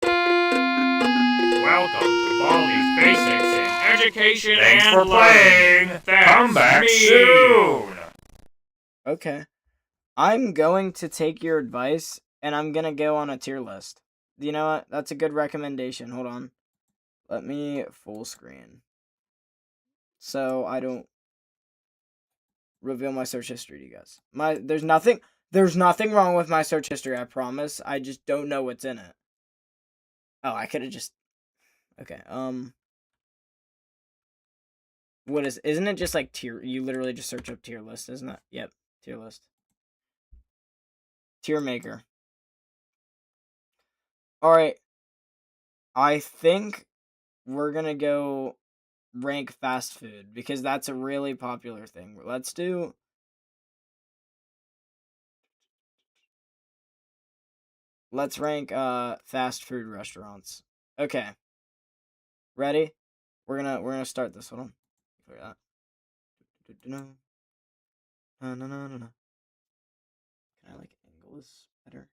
Welcome to Baldi's Basics in Education and Learning. Come back soon. Okay. I'm going to take your advice and I'm going to go on a tier list. You know what? That's a good recommendation. Hold on. Let me full screen. So I don't reveal my search history to you guys. There's nothing wrong with my search history, I promise. I just don't know what's in it. Oh, I could have just... Okay, isn't it just like tier... You literally just search up tier list, isn't it? Yep, tier list. Tier maker. Alright. I think we're gonna go rank fast food because that's a really popular thing. Let's do... let's rank fast food restaurants. Okay. Ready? We're gonna start this. Hold on. Clear that. Can I like angle this better?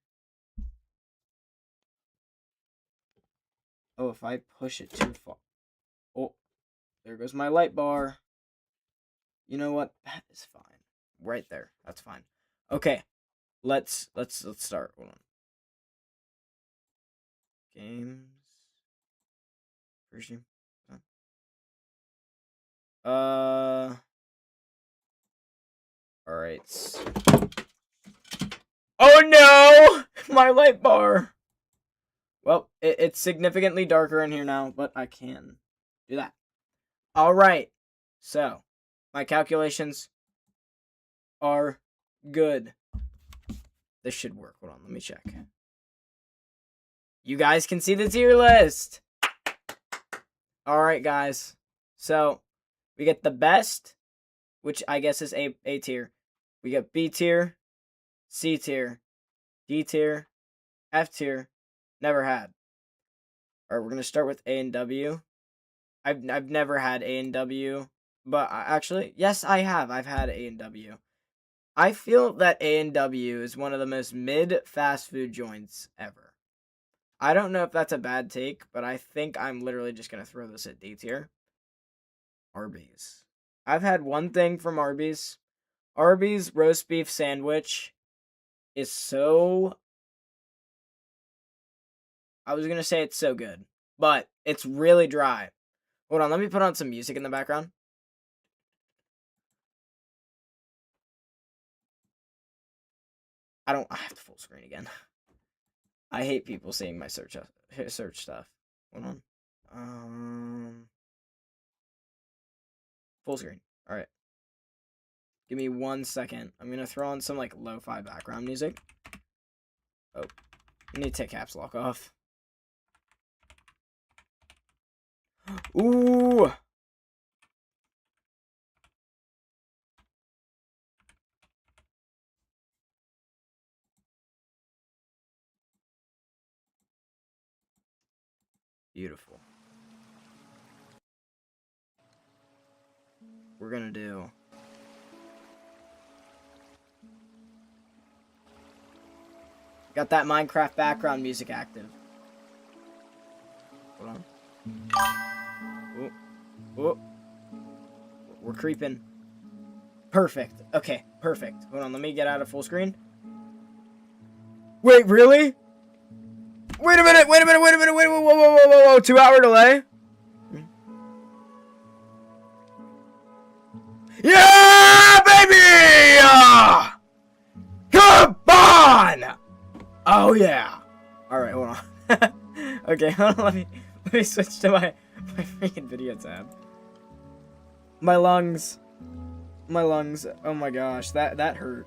Oh, if I push it too far. Oh, there goes my light bar. You know what? That is fine. Right there. That's fine. Okay. Let's start. Hold on. Games. Version. All right. Oh no! My light bar. Well, it's significantly darker in here now, but I can do that. All right. So, my calculations are good. This should work. Hold on, let me check. You guys can see the tier list. All right, guys. So, we get the best, which I guess is A tier. We get B tier, C tier, D tier, F tier, never had. All right, we're gonna start with A and W. I've never had A and W, but actually, yes, I have. I've had A and W. I feel that A and W is one of the most mid fast food joints ever. I don't know if that's a bad take, but I think I'm literally just gonna throw this at D tier. Arby's. I've had one thing from Arby's. Arby's roast beef sandwich is so... I was gonna say it's so good, but it's really dry. Hold on, let me put on some music in the background. I have to full screen again. I hate people seeing my search stuff. Hold on. Full screen. All right. Give me 1 second. I'm gonna throw on some like lo-fi background music. Oh, I need to take caps lock off. Ooh. Beautiful. We're gonna do... Got that Minecraft background music active. Hold on. Oh. Oh. We're creeping. Perfect. Okay, perfect. Hold on, let me get out of full screen. Wait, really? Wait a minute, wait a minute, wait a minute, wait, whoa, 2 hour delay? Yeah, baby! Come on! Oh, yeah. Alright, hold on. Okay, hold on, let me switch to my freaking video tab. My lungs. Oh my gosh, that hurt.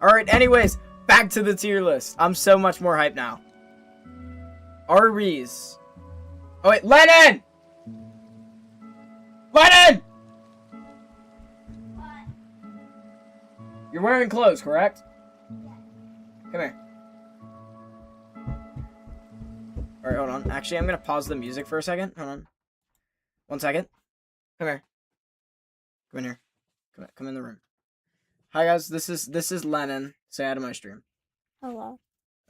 Alright, anyways, back to the tier list. I'm so much more hyped now. Arby's. Oh wait, Lennon! Lennon! What? You're wearing clothes, correct? Yeah. Come here. Alright, hold on. Actually, I'm gonna pause the music for a second. Hold on. 1 second. Come here. Come in here. Come in the room. Hi guys, this is Lennon. Say hi to my stream. Hello.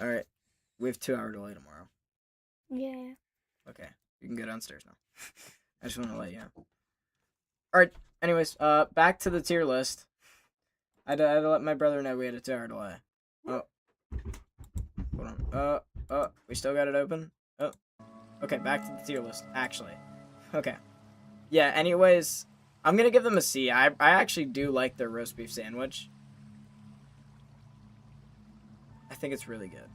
Alright. We have 2 hour delay tomorrow. Yeah. Okay. You can go downstairs now. I just want to let you know. Alright, anyways, back to the tier list. I had to let my brother know we had a 2 hour delay. Oh. Hold on. We still got it open? Oh. Okay, back to the tier list, actually. Okay. Yeah, anyways, I'm gonna give them a C. I actually do like their roast beef sandwich. I think it's really good.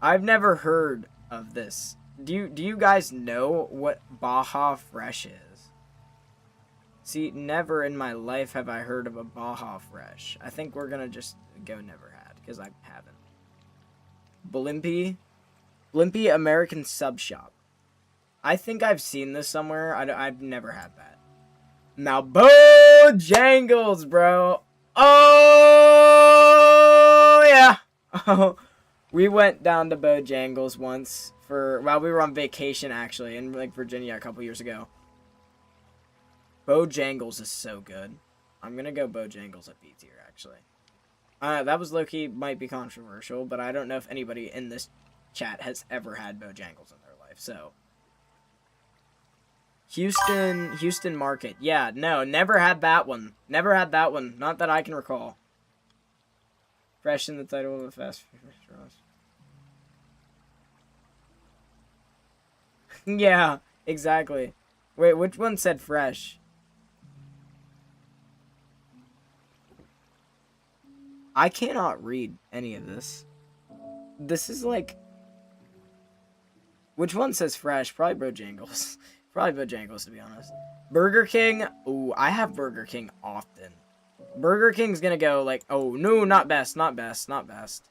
I've never heard of this. Do you guys know what Baja Fresh is? See, never in my life have I heard of a Baja Fresh. I think we're gonna just go never had, because I haven't. Blimpie American Sub Shop. I think I've seen this somewhere. I've never had that. Now, Bojangles, bro. Oh, yeah. We went down to Bojangles once while we were on vacation, actually, in like Virginia a couple years ago. Bojangles is so good. I'm gonna go Bojangles at B tier, actually. That was low-key, might be controversial, but I don't know if anybody in this chat has ever had Bojangles in their life, so. Houston Market. Yeah, no, never had that one. Never had that one. Not that I can recall. Fresh in the title of the fast food restaurant. Yeah, exactly. Wait, which one said fresh? I cannot read any of this. This is like... Which one says fresh? Probably Bojangles. Probably Bojangles, to be honest. Burger King. Ooh, I have Burger King often. Burger King's gonna go like... Oh, no, not best. Not best. Not best.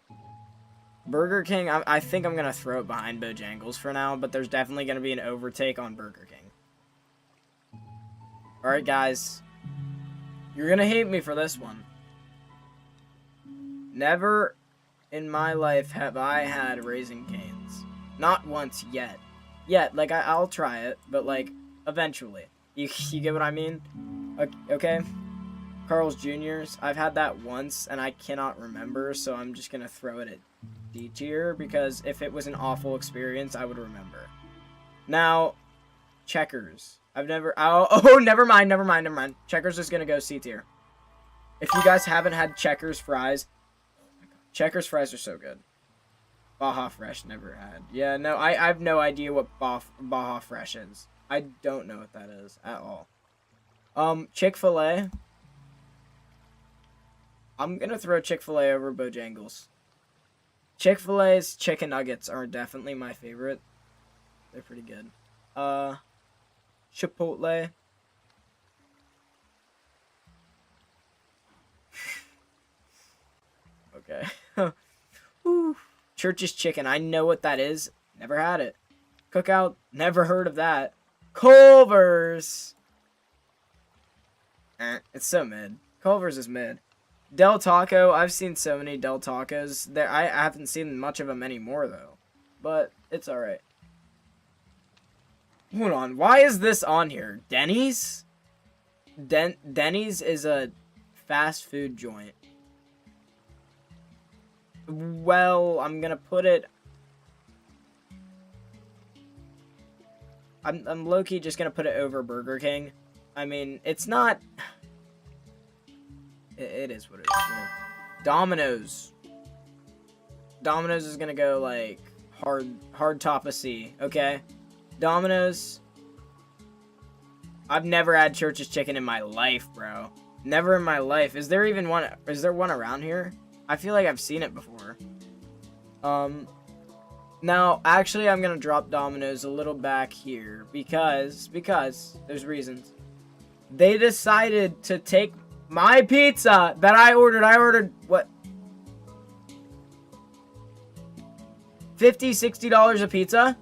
Burger King, I think I'm gonna throw it behind Bojangles for now, but there's definitely gonna be an overtake on Burger King. Alright, guys. You're gonna hate me for this one. Never in my life have I had Raising Cane's. Not once yet. Yet, like, I'll try it, but, like, eventually. You get what I mean? Okay? Carl's Jr.'s. I've had that once, and I cannot remember, so I'm just gonna throw it at D tier, because if it was an awful experience, I would remember. Now, Checkers. I've never... Oh, never mind. Checkers is gonna go C tier. If you guys haven't had Checkers fries... Checkers fries are so good. Baja Fresh, never had. Yeah, no, I have no idea what Baja Fresh is. I don't know what that is at all. Chick-fil-A. I'm gonna throw Chick-fil-A over Bojangles. Chick-fil-A's chicken nuggets are definitely my favorite. They're pretty good. Chipotle. Okay. Woo. Church's Chicken. I know what that is. Never had it. Cookout. Never heard of that. Culver's. It's so mid. Culver's is mid. Del Taco. I've seen so many Del Tacos. I haven't seen much of them anymore, though. But it's alright. Hold on. Why is this on here? Denny's? Denny's is a fast food joint. Well, I'm gonna put it... I'm low-key just gonna put it over Burger King. I mean, it's not... It is what it is. You know? Domino's. Domino's is gonna go, like, hard top of C, okay? Domino's. I've never had Church's Chicken in my life, bro. Never in my life. Is there even one... Is there one around here? I feel like I've seen it before. Now, actually, I'm gonna drop Domino's a little back here because there's reasons. They decided to take my pizza that I ordered. I ordered, what? $50, $60 a pizza?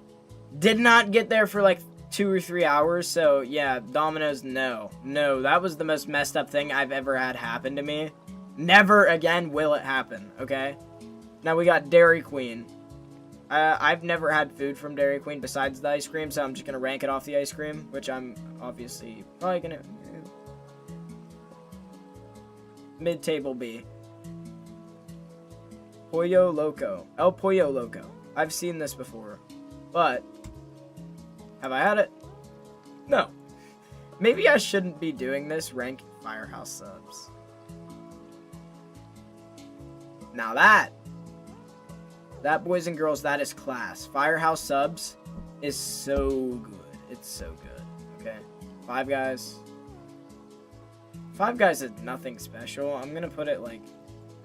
Did not get there for like 2 or 3 hours, so yeah, Domino's, no. No, that was the most messed up thing I've ever had happen to me. Never again will it happen, okay? Now we got Dairy Queen. I've never had food from Dairy Queen besides the ice cream, so I'm just going to rank it off the ice cream, which I'm obviously probably going to... Mid-table B. Pollo Loco. El Pollo Loco. I've seen this before, but have I had it? No. Maybe I shouldn't be doing this, ranking Firehouse subs. Now that, boys and girls, that is class. Firehouse subs is so good. It's so good. Okay. Five Guys. Five Guys is nothing special. I'm gonna put it, like,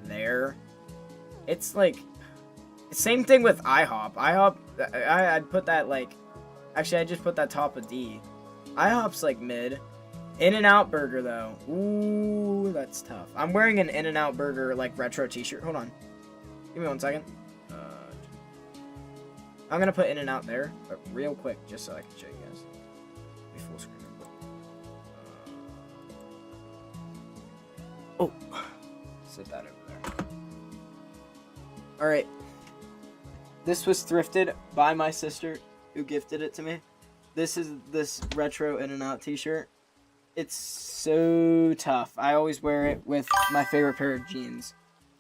there. It's, like, same thing with IHOP. IHOP, I'd put that, like, actually, I just put that top of D. IHOP's, like, mid. In-N-Out Burger, though. Ooh, that's tough. I'm wearing an In-N-Out Burger, like, retro t-shirt. Hold on. Give me 1 second. I'm gonna put In-N-Out there, but real quick, just so I can show you guys. Be full screen. Oh. Sit that over there. Alright. This was thrifted by my sister, who gifted it to me. This is this retro In-N-Out t-shirt. It's so tough. I always wear it with my favorite pair of jeans.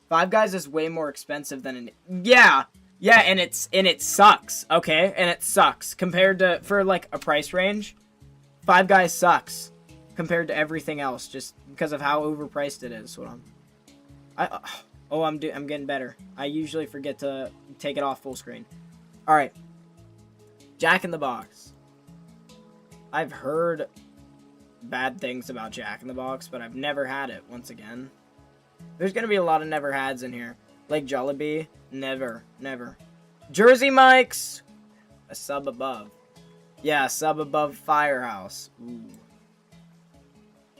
Five Guys is way more expensive than yeah, and it sucks. Okay, and it sucks compared to for like a price range. Five Guys sucks compared to everything else just because of how overpriced it is. Hold on. I'm getting better. I usually forget to take it off full screen. All right. Jack in the Box. I've heard bad things about Jack in the Box, but I've never had it once again. There's going to be a lot of never hads in here. Like Jollibee, never. Jersey Mike's, a sub above. Yeah, sub above Firehouse. Ooh.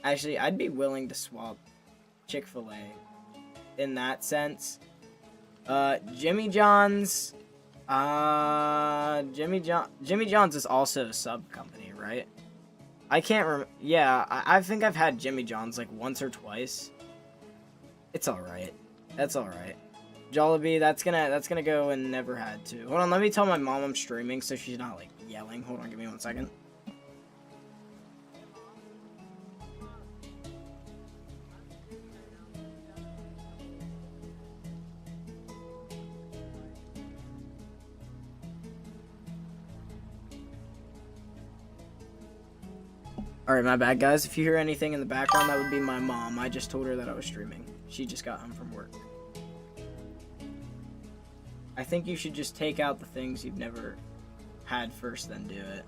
Actually, I'd be willing to swap Chick-fil-A in that sense. Jimmy John's. Jimmy John's is also a sub company, right? I can't remember. Yeah, I think I've had Jimmy John's like once or twice. It's alright. That's alright. Jollibee, that's gonna go and never had to. Hold on, let me tell my mom I'm streaming so she's not like yelling. Hold on, give me 1 second. Alright, my bad, guys. If you hear anything in the background, that would be my mom. I just told her that I was streaming. She just got home from work. I think you should just take out the things you've never had first, then do it.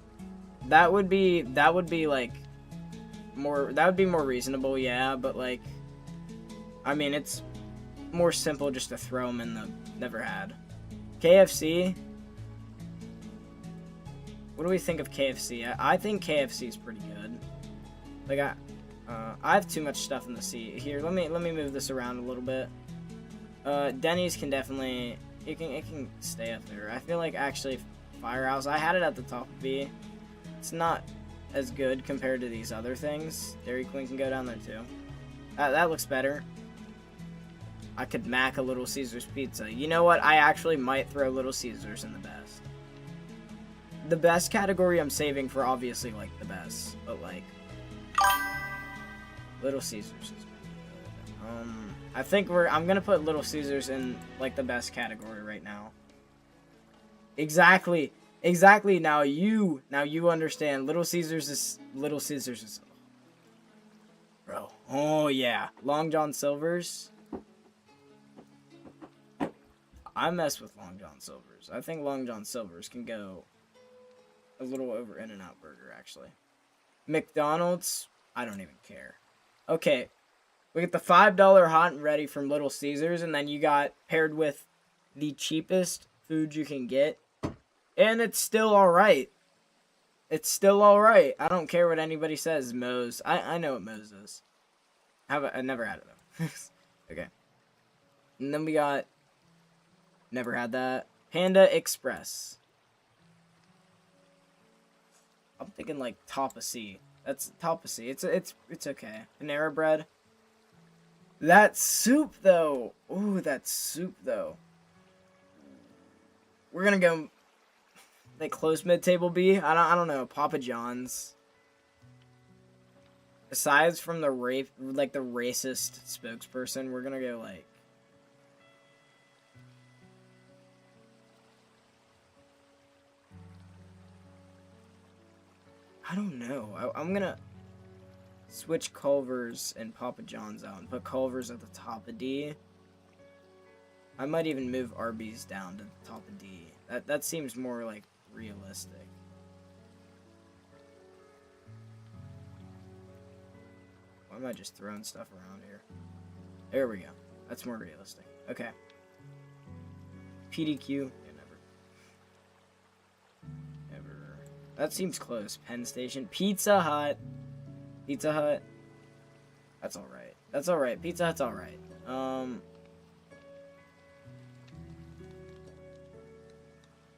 That would be like more, that would be more reasonable, yeah, but like, I mean, it's more simple just to throw them in the never had. KFC. What do we think of KFC? I think KFC is pretty good. Like I have too much stuff in the seat. Here, let me move this around a little bit. Denny's can definitely it can stay up there. I feel like actually Firehouse, I had it at the top of B. It's not as good compared to these other things. Dairy Queen can go down there too. That looks better. I could mac a Little Caesars pizza. You know what? I actually might throw Little Caesars in the best. The best category I'm saving for obviously like the best, but like Little Caesars is pretty good. I think I'm gonna put Little Caesars in like the best category right now. Exactly. Now you understand. Little Caesars is bro. Oh yeah, Long John Silver's. I mess with Long John Silver's. I think Long John Silver's can go a little over In-N-Out Burger, actually. McDonald's, I don't even care. Okay, we get the $5 hot and ready from Little Caesars, and then you got paired with the cheapest food you can get, and it's still alright. It's still alright. I don't care what anybody says, Moe's. I know what Moe's is. I never had it, though. Okay. And then we got, never had that, Panda Express. I'm thinking like top of C. That's top of C. It's okay. Panera Bread. That soup though. Ooh, that soup though. We're gonna go. They close mid-table B. I don't know. Papa John's. Aside from the the racist spokesperson, we're gonna go like. I don't know. I'm gonna switch Culver's and Papa John's out and put Culver's at the top of D. I might even move Arby's down to the top of D. That seems more like realistic. Why am I just throwing stuff around here? There we go. That's more realistic. Okay. PDQ. That seems close. Penn Station. Pizza Hut. Pizza Hut. That's alright. That's alright. Pizza Hut's alright.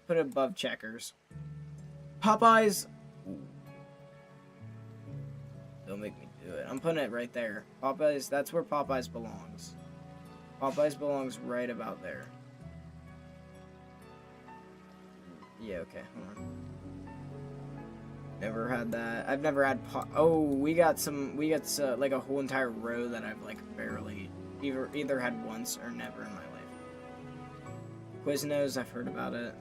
Put it above Checkers. Popeyes. Ooh. Don't make me do it. I'm putting it right there. Popeyes, that's where Popeyes belongs. Popeyes belongs right about there. Yeah, okay, hold on. Never had that. I've never had oh, we got like a whole entire row that I've like barely either had once or never in my life. Quiznos, I've heard about it.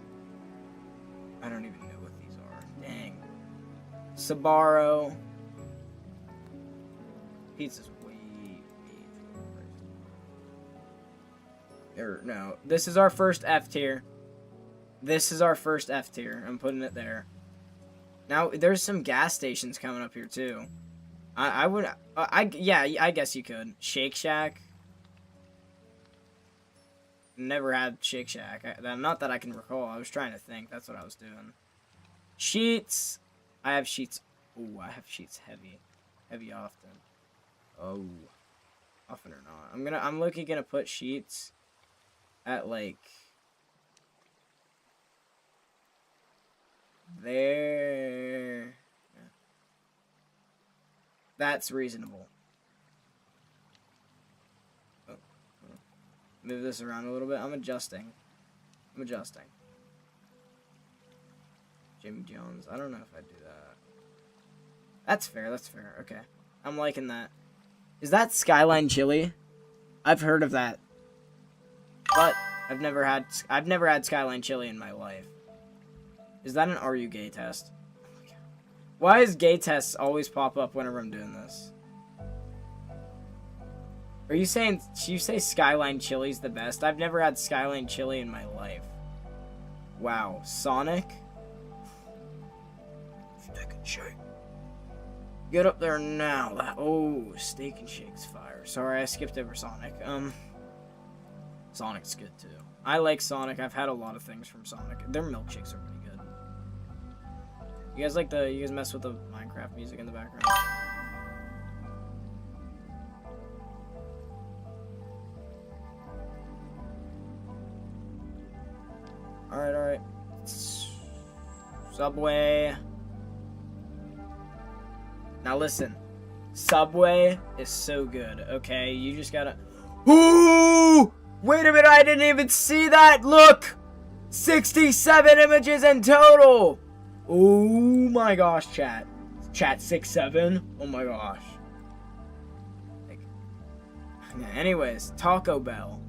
I don't even know what these are. Dang. Sbarro. Pizza's way no. This is our first F tier. This is our first F tier. I'm putting it there. Now, there's some gas stations coming up here, too. Yeah, I guess you could. Shake Shack. Never had Shake Shack. Not that I can recall. I was trying to think. That's what I was doing. Sheets. I have Sheets. Ooh, I have Sheets heavy. Heavy often. Oh. Often or not. I'm looking gonna put Sheets at, like... there. Yeah. That's reasonable. Oh. Move this around a little bit. I'm adjusting. Jimmy Jones. I don't know if I'd do that. That's fair. Okay. I'm liking that. Is that Skyline Chili? I've heard of that. But I've never had Skyline Chili in my life. Is that an Are You Gay test? Oh my God. Why does gay tests always pop up whenever I'm doing this? Are you saying, you say Skyline Chili's the best? I've never had Skyline Chili in my life. Wow. Sonic? Steak and Shake. Get up there now. Oh, Steak and Shake's fire. Sorry, I skipped over Sonic. Sonic's good too. I like Sonic. I've had a lot of things from Sonic. Their milkshakes are pretty good. You guys mess with the Minecraft music in the background? Alright. Subway. Now listen. Subway is so good, okay? You just gotta... Ooh! Wait a minute, I didn't even see that! Look! 67 images in total! Oh my gosh, chat. Chat 6-7? Oh my gosh. Anyways, Taco Bell.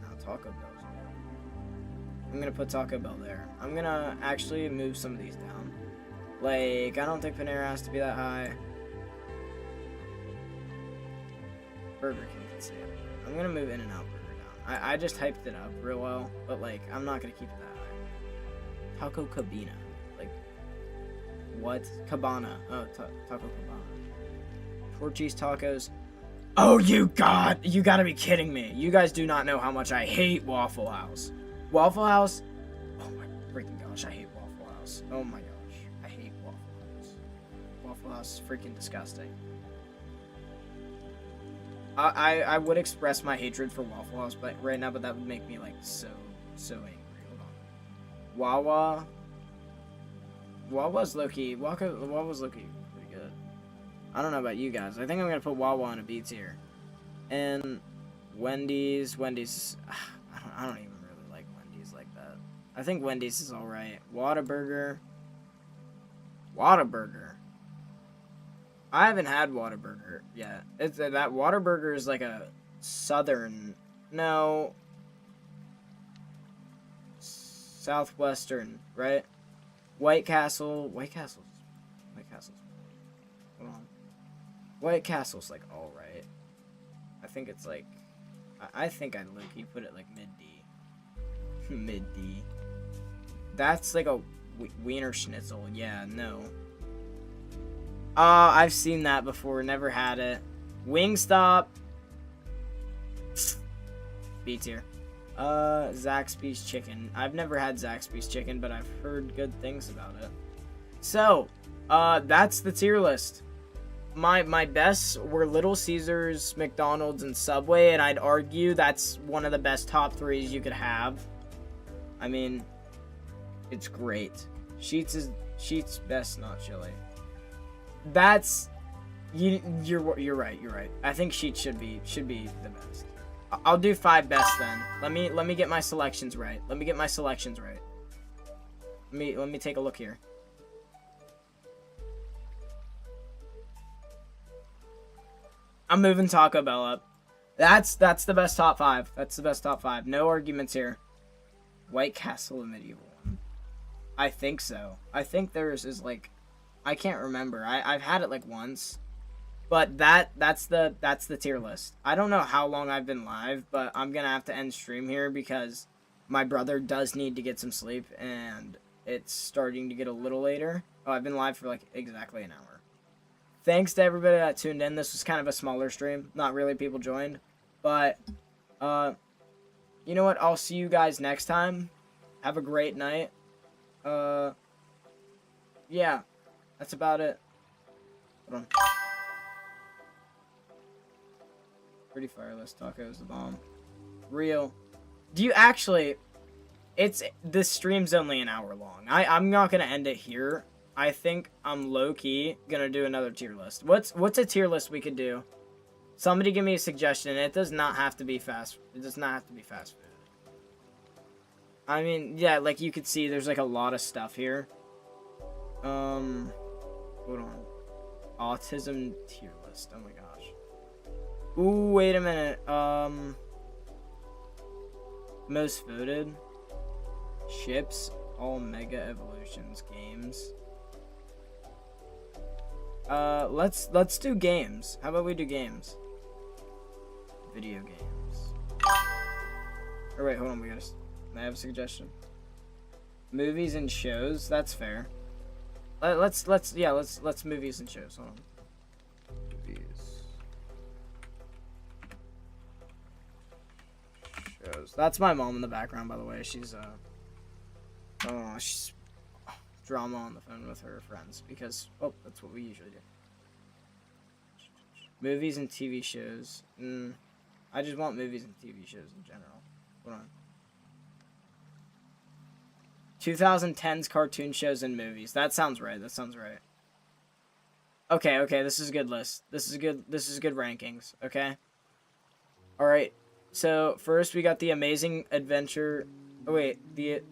Now Taco Bell's good. I'm gonna put Taco Bell there. I'm gonna actually move some of these down. Like, I don't think Panera has to be that high. Burger King can stay up. I'm gonna move In-N-Out Burger down. I just hyped it up real well, but like, I'm not gonna keep it that high. Taco Cabina. Like, what? Cabana. Oh, Taco Cabana. 4 cheese tacos. Oh, you gotta be kidding me. You guys do not know how much I hate Waffle House. Waffle House? Oh my freaking gosh, I hate Waffle House. Oh my gosh, I hate Waffle House. Waffle House is freaking disgusting. I would express my hatred for Waffle House right now, but that would make me like so angry. Hold on. Wawa. Wawa's low-key. Wawa's low-key pretty good. I don't know about you guys. I think I'm gonna put Wawa in a B tier. And Wendy's. I don't even really like Wendy's like that. I think Wendy's is alright. Whataburger. I haven't had Whataburger yet. That Whataburger is like a southern, no, southwestern, right? White Castle's. Hold on. White Castle's like all right. I think it's like, I think I'd low-key put it like mid-D. Mid-D. That's like a Wiener Schnitzel. Yeah, no. I've seen that before. Never had it. Wingstop. B tier. Zaxby's chicken. I've never had Zaxby's chicken, but I've heard good things about it. So, that's the tier list. My bests were Little Caesars, McDonald's, and Subway, and I'd argue that's one of the best top 3s you could have. I mean, it's great. Sheetz best, not chili. That's you're right. I think Sheetz should be the best. I'll do 5 best then. Let me get my selections right. Let me take a look here. I'm moving Taco Bell up. That's the best top 5. That's the best top 5. No arguments here. White Castle, a medieval one. I think so. I think theirs is like, I can't remember. I've had it like once. But that's the tier list. I don't know how long I've been live, but I'm gonna have to end stream here because my brother does need to get some sleep and it's starting to get a little later. Oh, I've been live for like exactly an hour. Thanks to everybody that tuned in. This was kind of a smaller stream. Not really people joined. But, you know what? I'll see you guys next time. Have a great night. Yeah. That's about it. Hold on. Pretty fireless. Taco's the bomb. Real. Do you actually... This stream's only an hour long. I'm not gonna end it here. I think I'm low-key gonna do another tier list. What's a tier list we could do? Somebody give me a suggestion. It does not have to be fast. It does not have to be fast food. I mean, yeah, like you could see there's like a lot of stuff here. Hold on. Autism tier list. Oh my gosh. Ooh, wait a minute. Most voted. Ships. All Mega Evolutions games. Let's do games. How about we do games? Video games. Or wait, hold on, may I have a suggestion? Movies and shows, that's fair. Let's movies and shows, hold on. Movies. Shows. That's my mom in the background, by the way. She's drama on the phone with her friends because, oh, that's what we usually do. Movies and TV shows. I just want movies and TV shows in general. Hold on. 2010s cartoon shows and movies. That sounds right. Okay, this is a good list. This is good rankings, okay? Alright. So, first we got The Amazing Adventure. Oh wait,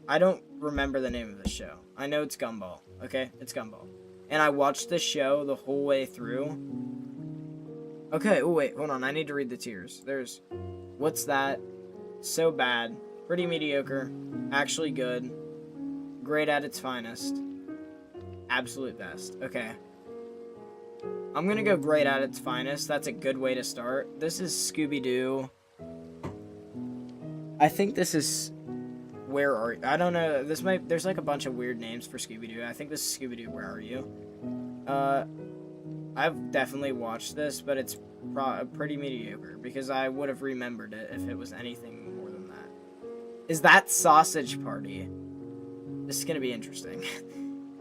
I don't remember the name of this show. I know it's Gumball, okay? It's Gumball. And I watched this show the whole way through. Okay, oh wait, hold on, I need to read the tiers. There's, what's that? So bad. Pretty mediocre. Actually good. Great at its finest. Absolute best. Okay. I'm gonna go great at its finest. That's a good way to start. This is Scooby-Doo. I think this is... Where are you? I don't know. There's like a bunch of weird names for Scooby-Doo. I think this is Scooby-Doo. Where are you? I've definitely watched this, but it's pretty mediocre because I would have remembered it if it was anything more than that. Is that Sausage Party? This is gonna be interesting.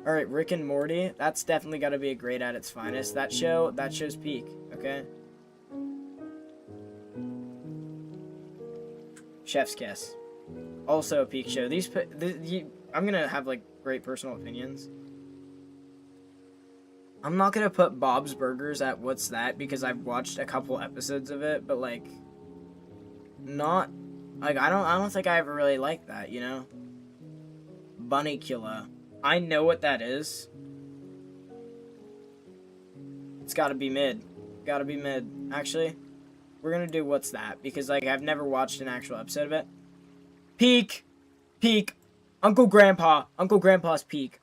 All right, Rick and Morty. That's definitely got to be a great at its finest. That show's peak. Okay. Chef's Kiss. Also a peak show. I'm gonna have like great personal opinions. I'm not gonna put Bob's Burgers at what's that because I've watched a couple episodes of it, but like, not like I don't think I ever really liked that, you know. Bunnicula. I know what that is. It's gotta be mid. Gotta be mid. Actually, we're gonna do what's that because like I've never watched an actual episode of it. Peak. Uncle Grandpa's peak.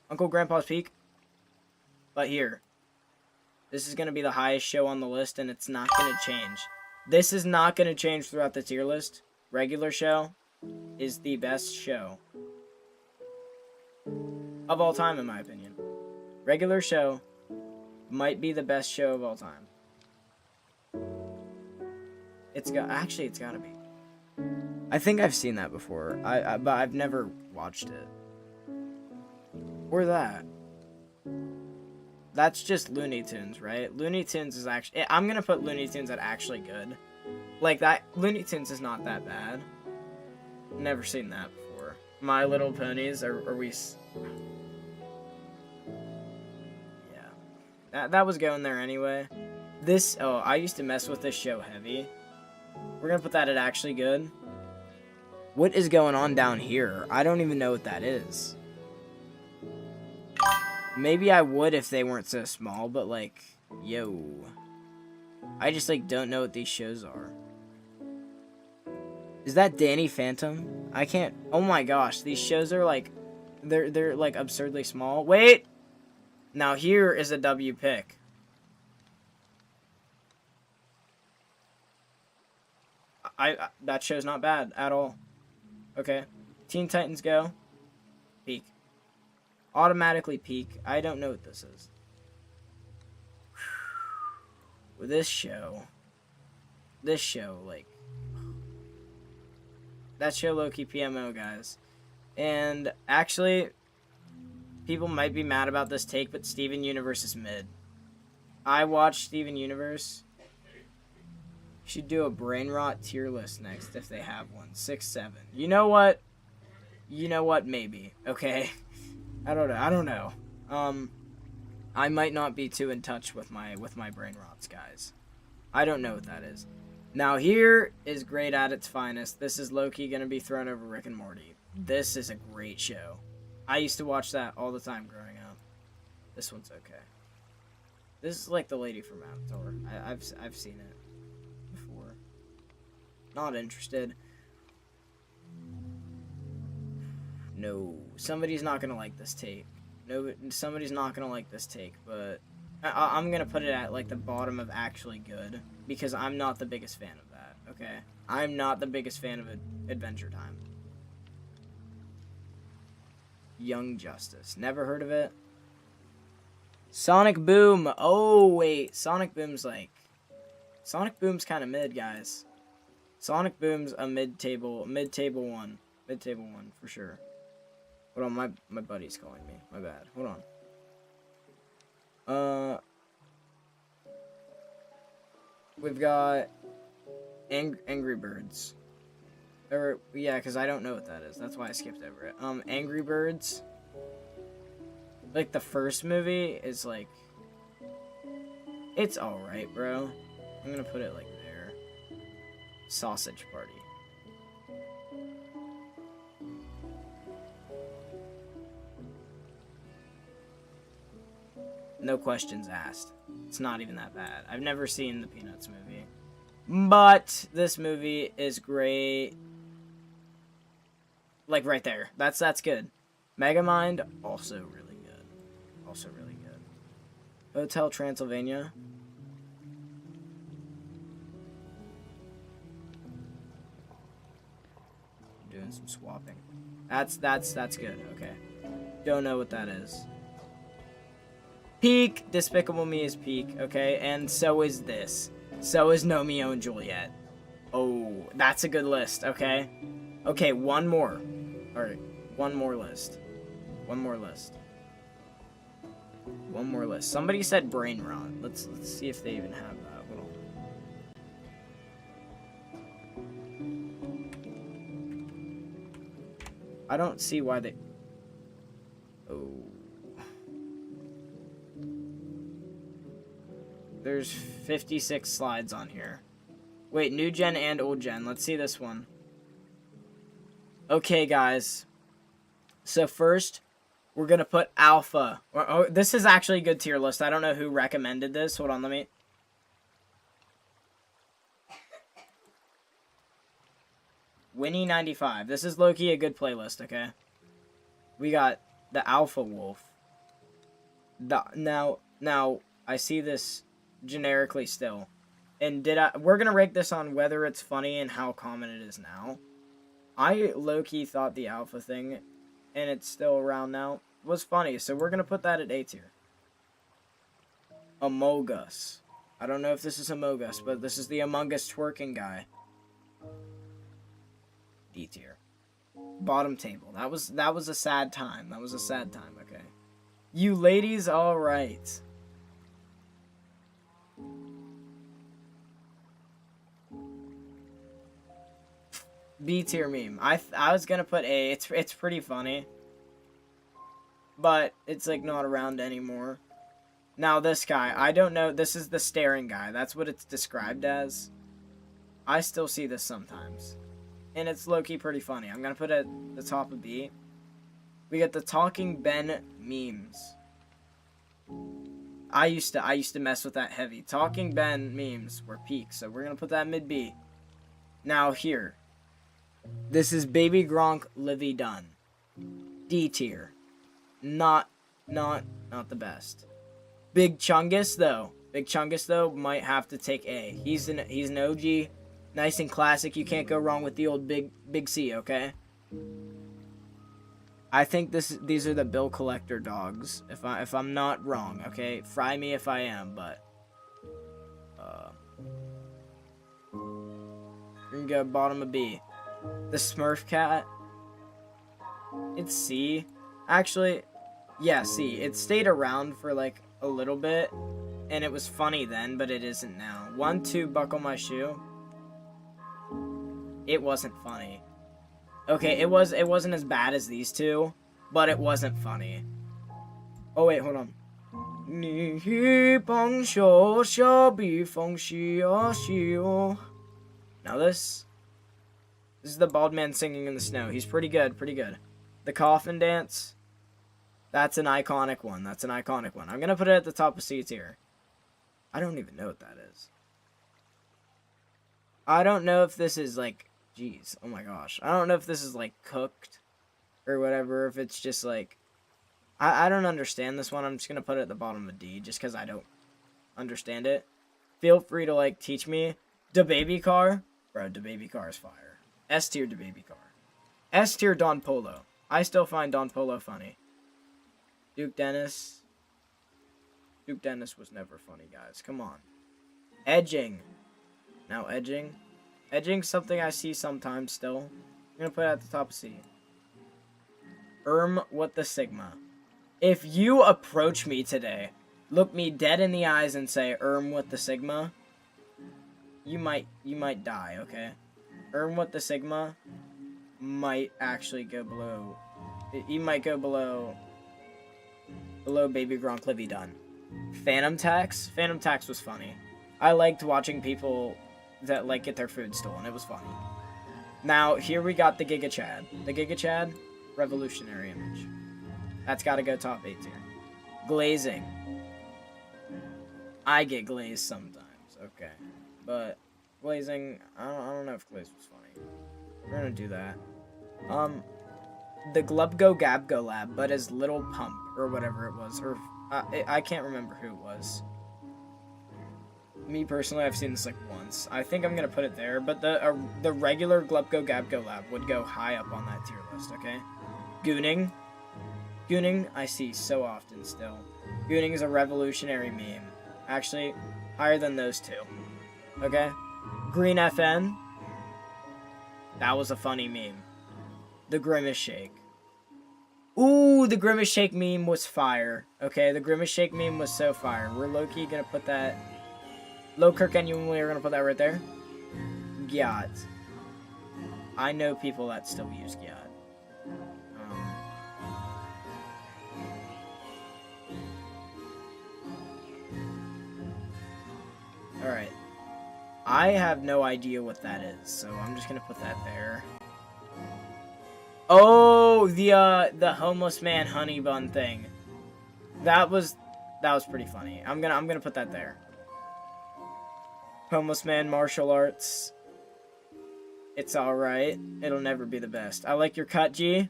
But here. This is going to be the highest show on the list, and it's not going to change. This is not going to change throughout the tier list. Regular show is the best show of all time, in my opinion. Regular show might be the best show of all time. It's got to be. I think I've seen that before. But I've never watched it. Or that. That's just Looney Tunes, right? Looney Tunes is actually... I'm gonna put Looney Tunes at actually good. Like, that... Looney Tunes is not that bad. Never seen that before. My Little Ponies, are we... Yeah. That was going there anyway. I used to mess with this show heavy. We're gonna put that at actually good. What is going on down here? I don't even know what that is. Maybe I would if they weren't so small, but like, yo. I just like don't know what these shows are. Is that Danny Phantom? I can't. Oh my gosh, these shows are like, they're like absurdly small. Wait. Now here is a W pick. That show's not bad at all. Okay. Teen Titans Go. Peak. Automatically peak. I don't know what this is. This show, like, that show low-key PMO, guys. And actually, people might be mad about this take, but Steven Universe is mid. I watched Steven Universe. Should do a brain rot tier list next if they have one. 6, 7. You know what? Maybe. Okay. I don't know. I might not be too in touch with my brain rots, guys. I don't know what that is. Now here is great at its finest. This is low-key gonna be thrown over Rick and Morty. This is a great show. I used to watch that all the time growing up. This one's okay. This is like the lady from Avatar. I've seen it before. Not interested. No, somebody's not gonna like this take. No, somebody's not gonna like this take, but I'm gonna put it at like the bottom of actually good because I'm not the biggest fan of that. Okay, I'm not the biggest fan of Adventure Time. Young Justice, never heard of it. Sonic Boom. Oh wait, Sonic Boom's kind of mid, guys. Sonic Boom's a mid-table one for sure. Hold on, my buddy's calling me. My bad. Hold on. We've got Angry Birds. Or yeah, because I don't know what that is. That's why I skipped over it. Angry Birds. Like the first movie is like, it's all right, bro. I'm gonna put it like there. Sausage Party. No questions asked. It's not even that bad. I've never seen the Peanuts movie. But this movie is great. Like right there. That's good. Megamind, also really good. Also really good. Hotel Transylvania. I'm doing some swapping. That's good. Okay. Don't know what that is. Peak, Despicable Me is peak, okay? And so is this. So is Romeo and Juliet. Oh, that's a good list, okay? Okay, one more. Alright, one more list. One more list. One more list. Somebody said brain rot. Let's see if they even have that. Hold on. I don't see why they... Oh... There's 56 slides on here. Wait, new gen and old gen. Let's see this one. Okay, guys. So first, we're going to put Alpha. Oh, this is actually a good tier list. I don't know who recommended this. Hold on, let me... Winnie95. This is low-key a good playlist, okay? We got the Alpha Wolf. Now, I see this... generically still, and we're gonna rank this on whether it's funny and how common it is now. I low-key thought the Alpha thing, and it's still around now, was funny, so we're gonna put that at A tier. Among Us. I don't know if this is Among Us, but this is the Among Us twerking guy. D tier. Bottom table. That was a sad time. That was a sad time. Okay. You ladies, all right. B tier meme. I was gonna put A. It's pretty funny, but it's like not around anymore. Now this guy, I don't know. This is the staring guy. That's what it's described as. I still see this sometimes. And it's low-key pretty funny. I'm gonna put it at the top of B. We got the Talking Ben memes. I used to mess with that heavy. Talking Ben memes were peak, so we're gonna put that mid B. Now here. This is Baby Gronk Livy Dunn. D tier. Not the best. Big Chungus though might have to take A. He's an OG, nice and classic. You can't go wrong with the old Big C, okay? I think these are the bill collector dogs. If I'm not wrong, okay? Fry me if I am, but we're gonna go bottom of B. The Smurf cat. It's C. Actually, yeah, C. It stayed around for like a little bit, and it was funny then, but it isn't now. 1, 2, buckle my shoe. It wasn't funny. Okay, it wasn't as bad as these two, but it wasn't funny. Oh wait, hold on. Now this is the bald man singing in the snow. He's pretty good, pretty good. The coffin dance. That's an iconic one. That's an iconic one. I'm gonna put it at the top of C tier. I don't even know what that is. I don't know if this is like, jeez, oh my gosh. I don't know if this is like cooked or whatever. If it's just like, I don't understand this one. I'm just gonna put it at the bottom of D just because I don't understand it. Feel free to like teach me. Da Baby Car, bro. Da Baby Car is fire. S tier Da Baby Car. S tier Don Polo. I still find Don Polo funny. Duke Dennis. Duke Dennis was never funny, guys. Come on. Edging. Now edging. Edging's something I see sometimes still. I'm gonna put it at the top of C. What the Sigma. If you approach me today, look me dead in the eyes and say what the Sigma, you might die, okay? What the Sigma might actually go below. He might go below Baby Gronk Livy Dunn. Phantom Tax was funny. I liked watching people that like get their food stolen. It was funny. Now here we got the Giga Chad. The Giga Chad, revolutionary image. That's got to go top 8 tier. Glazing. I get glazed sometimes, okay, but glazing, I don't know if glaze was funny. We're gonna do that. The Glubgo Gabgo Lab, but as Little Pump or whatever it was, or I can't remember who it was. Me personally, I've seen this like once. I think I'm gonna put it there, but the regular Glubgo Gabgo Lab would go high up on that tier list. Okay, Gooning, I see so often still. Gooning is a revolutionary meme. Actually, higher than those two. Okay, Green FN. That was a funny meme. The Grimace Shake. Ooh, the Grimace Shake meme was fire. Okay, the Grimace Shake meme was so fire. We're low-key gonna put that... Low Kirk and we're gonna put that right there. Gyat. I know people that still use Gyat. Alright. I have no idea what that is, so I'm just gonna put that there. Oh, the homeless man honey bun thing. That was pretty funny. I'm gonna put that there. Homeless man martial arts. It's alright. It'll never be the best. I like your cut, G.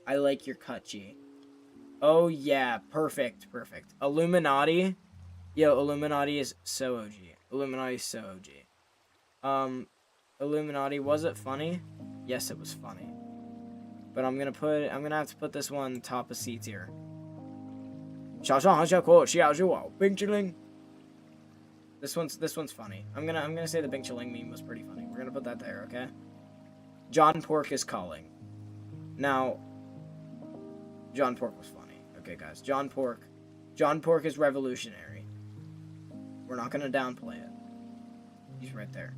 I like your cut, G. Oh yeah, perfect. Illuminati. Yo, Illuminati is so OG. Illuminati is so OG. Illuminati, was it funny? Yes, it was funny. But I'm gonna have to put this one top of C tier. This one's funny. I'm gonna say the Bing Chilling meme was pretty funny. We're gonna put that there, okay? John Pork is calling. Now, John Pork was funny. Okay, guys. John Pork is revolutionary. We're not gonna downplay it. He's right there.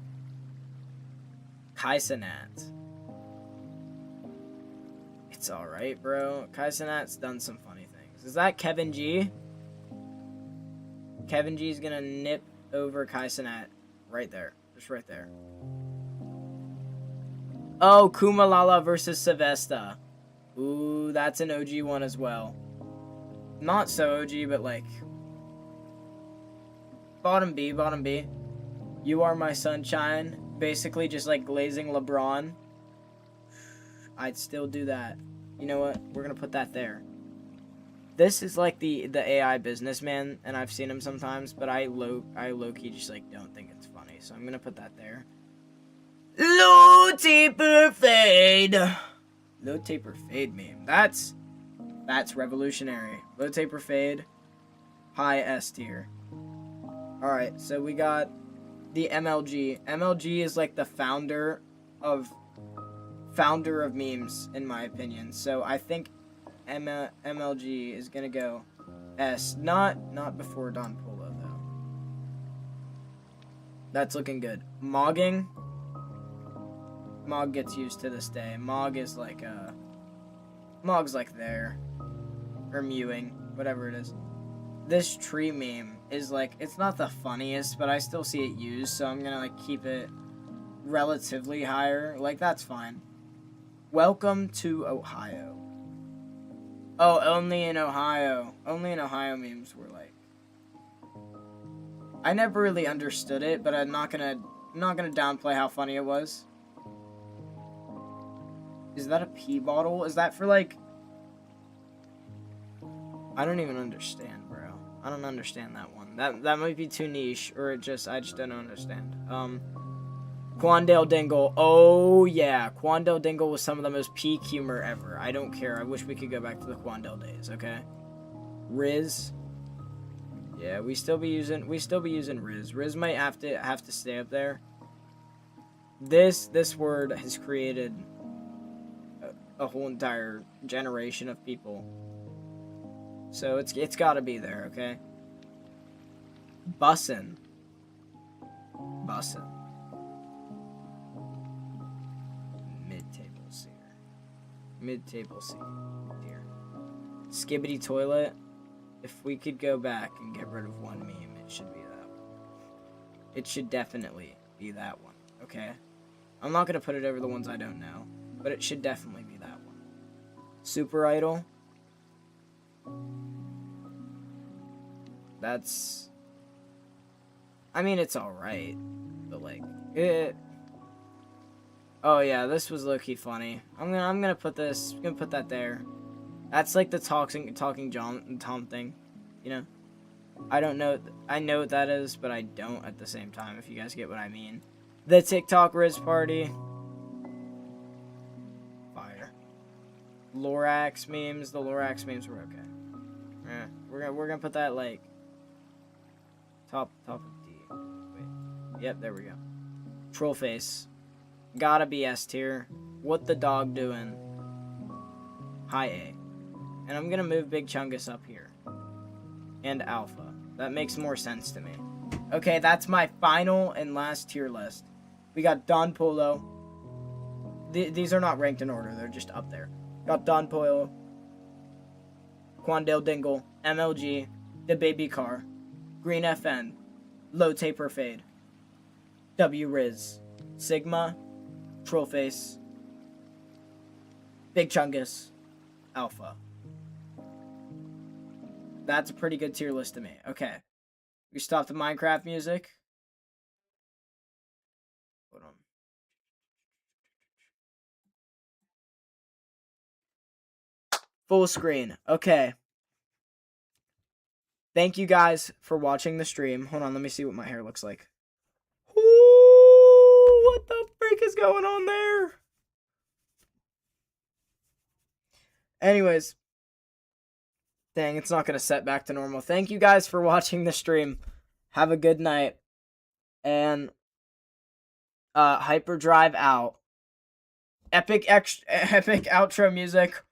Kaisenat. It's alright, bro. Kaisenat's done some funny things. Is that Kevin G? Kevin G's gonna nip over Kai Cenat. Right there. Just right there. Oh, Kumalala versus Sevesta. Ooh, that's an OG one as well. Not so OG, but like... Bottom B, bottom B. You are my sunshine. Basically just like glazing LeBron. I'd still do that. You know what? We're gonna put that there. This is like the AI businessman, and I've seen him sometimes, but I low-key just like don't think it's funny, so I'm gonna put that there. Low taper fade. Low taper fade meme. That's revolutionary. Low taper fade. High S tier. Alright, so we got the MLG. MLG is like the founder of memes, in my opinion. So I think MLG is gonna go S. Not before Don Polo though. That's looking good. Mogging. Mog gets used to this day. Mog is like Mog's like there. Or mewing. Whatever it is. This tree meme is like, it's not the funniest, but I still see it used, so I'm gonna like keep it relatively higher. Like, that's fine. Welcome to Ohio. Oh, only in Ohio. Only in Ohio memes were like... I never really understood it, but I'm not gonna downplay how funny it was. Is that a pee bottle? Is that for like... I don't even understand, bro. I don't understand that one. That might be too niche, or I just don't understand. Quandale Dingle. Oh, yeah. Quandale Dingle was some of the most peak humor ever. I don't care. I wish we could go back to the Quandale days, okay? Riz. Yeah, we still be using Riz. Riz might have to stay up there. This word has created a whole entire generation of people. So it's got to be there, okay? Bussin'. Mid-table C. Mid-table C tier. Skibbity Toilet. If we could go back and get rid of one meme, it should be that one. It should definitely be that one, okay? I'm not going to put it over the ones I don't know, but it should definitely be that one. Super Idol. That's... I mean, it's alright, but like, it... Oh yeah, this was low-key funny. I'm gonna put this, I'm gonna put that there. That's like the talking Tom thing, you know? I don't know, I know what that is, but I don't at the same time, if you guys get what I mean. The TikTok Riz Party. Fire. Lorax memes, the Lorax memes were okay. Yeah, we're gonna put that like top of D. Wait. Yep, there we go. Troll face. Gotta be S tier. What the dog doing? High A. And I'm gonna move Big Chungus up here. And Alpha. That makes more sense to me. Okay, that's my final and last tier list. We got Don Polo. These are not ranked in order, they're just up there. Got Don Polo. Quandale Dingle, MLG, The Baby Car, Green FN, Low Taper Fade, W Riz, Sigma, Trollface, Big Chungus, Alpha. That's a pretty good tier list to me. Okay. We stop the Minecraft music. Hold on. Full screen. Okay. Thank you guys for watching the stream. Hold on, let me see what my hair looks like. Ooh, what the freak is going on there? Anyways. Dang, it's not going to set back to normal. Thank you guys for watching the stream. Have a good night. And Hyperdrive out. Epic outro music.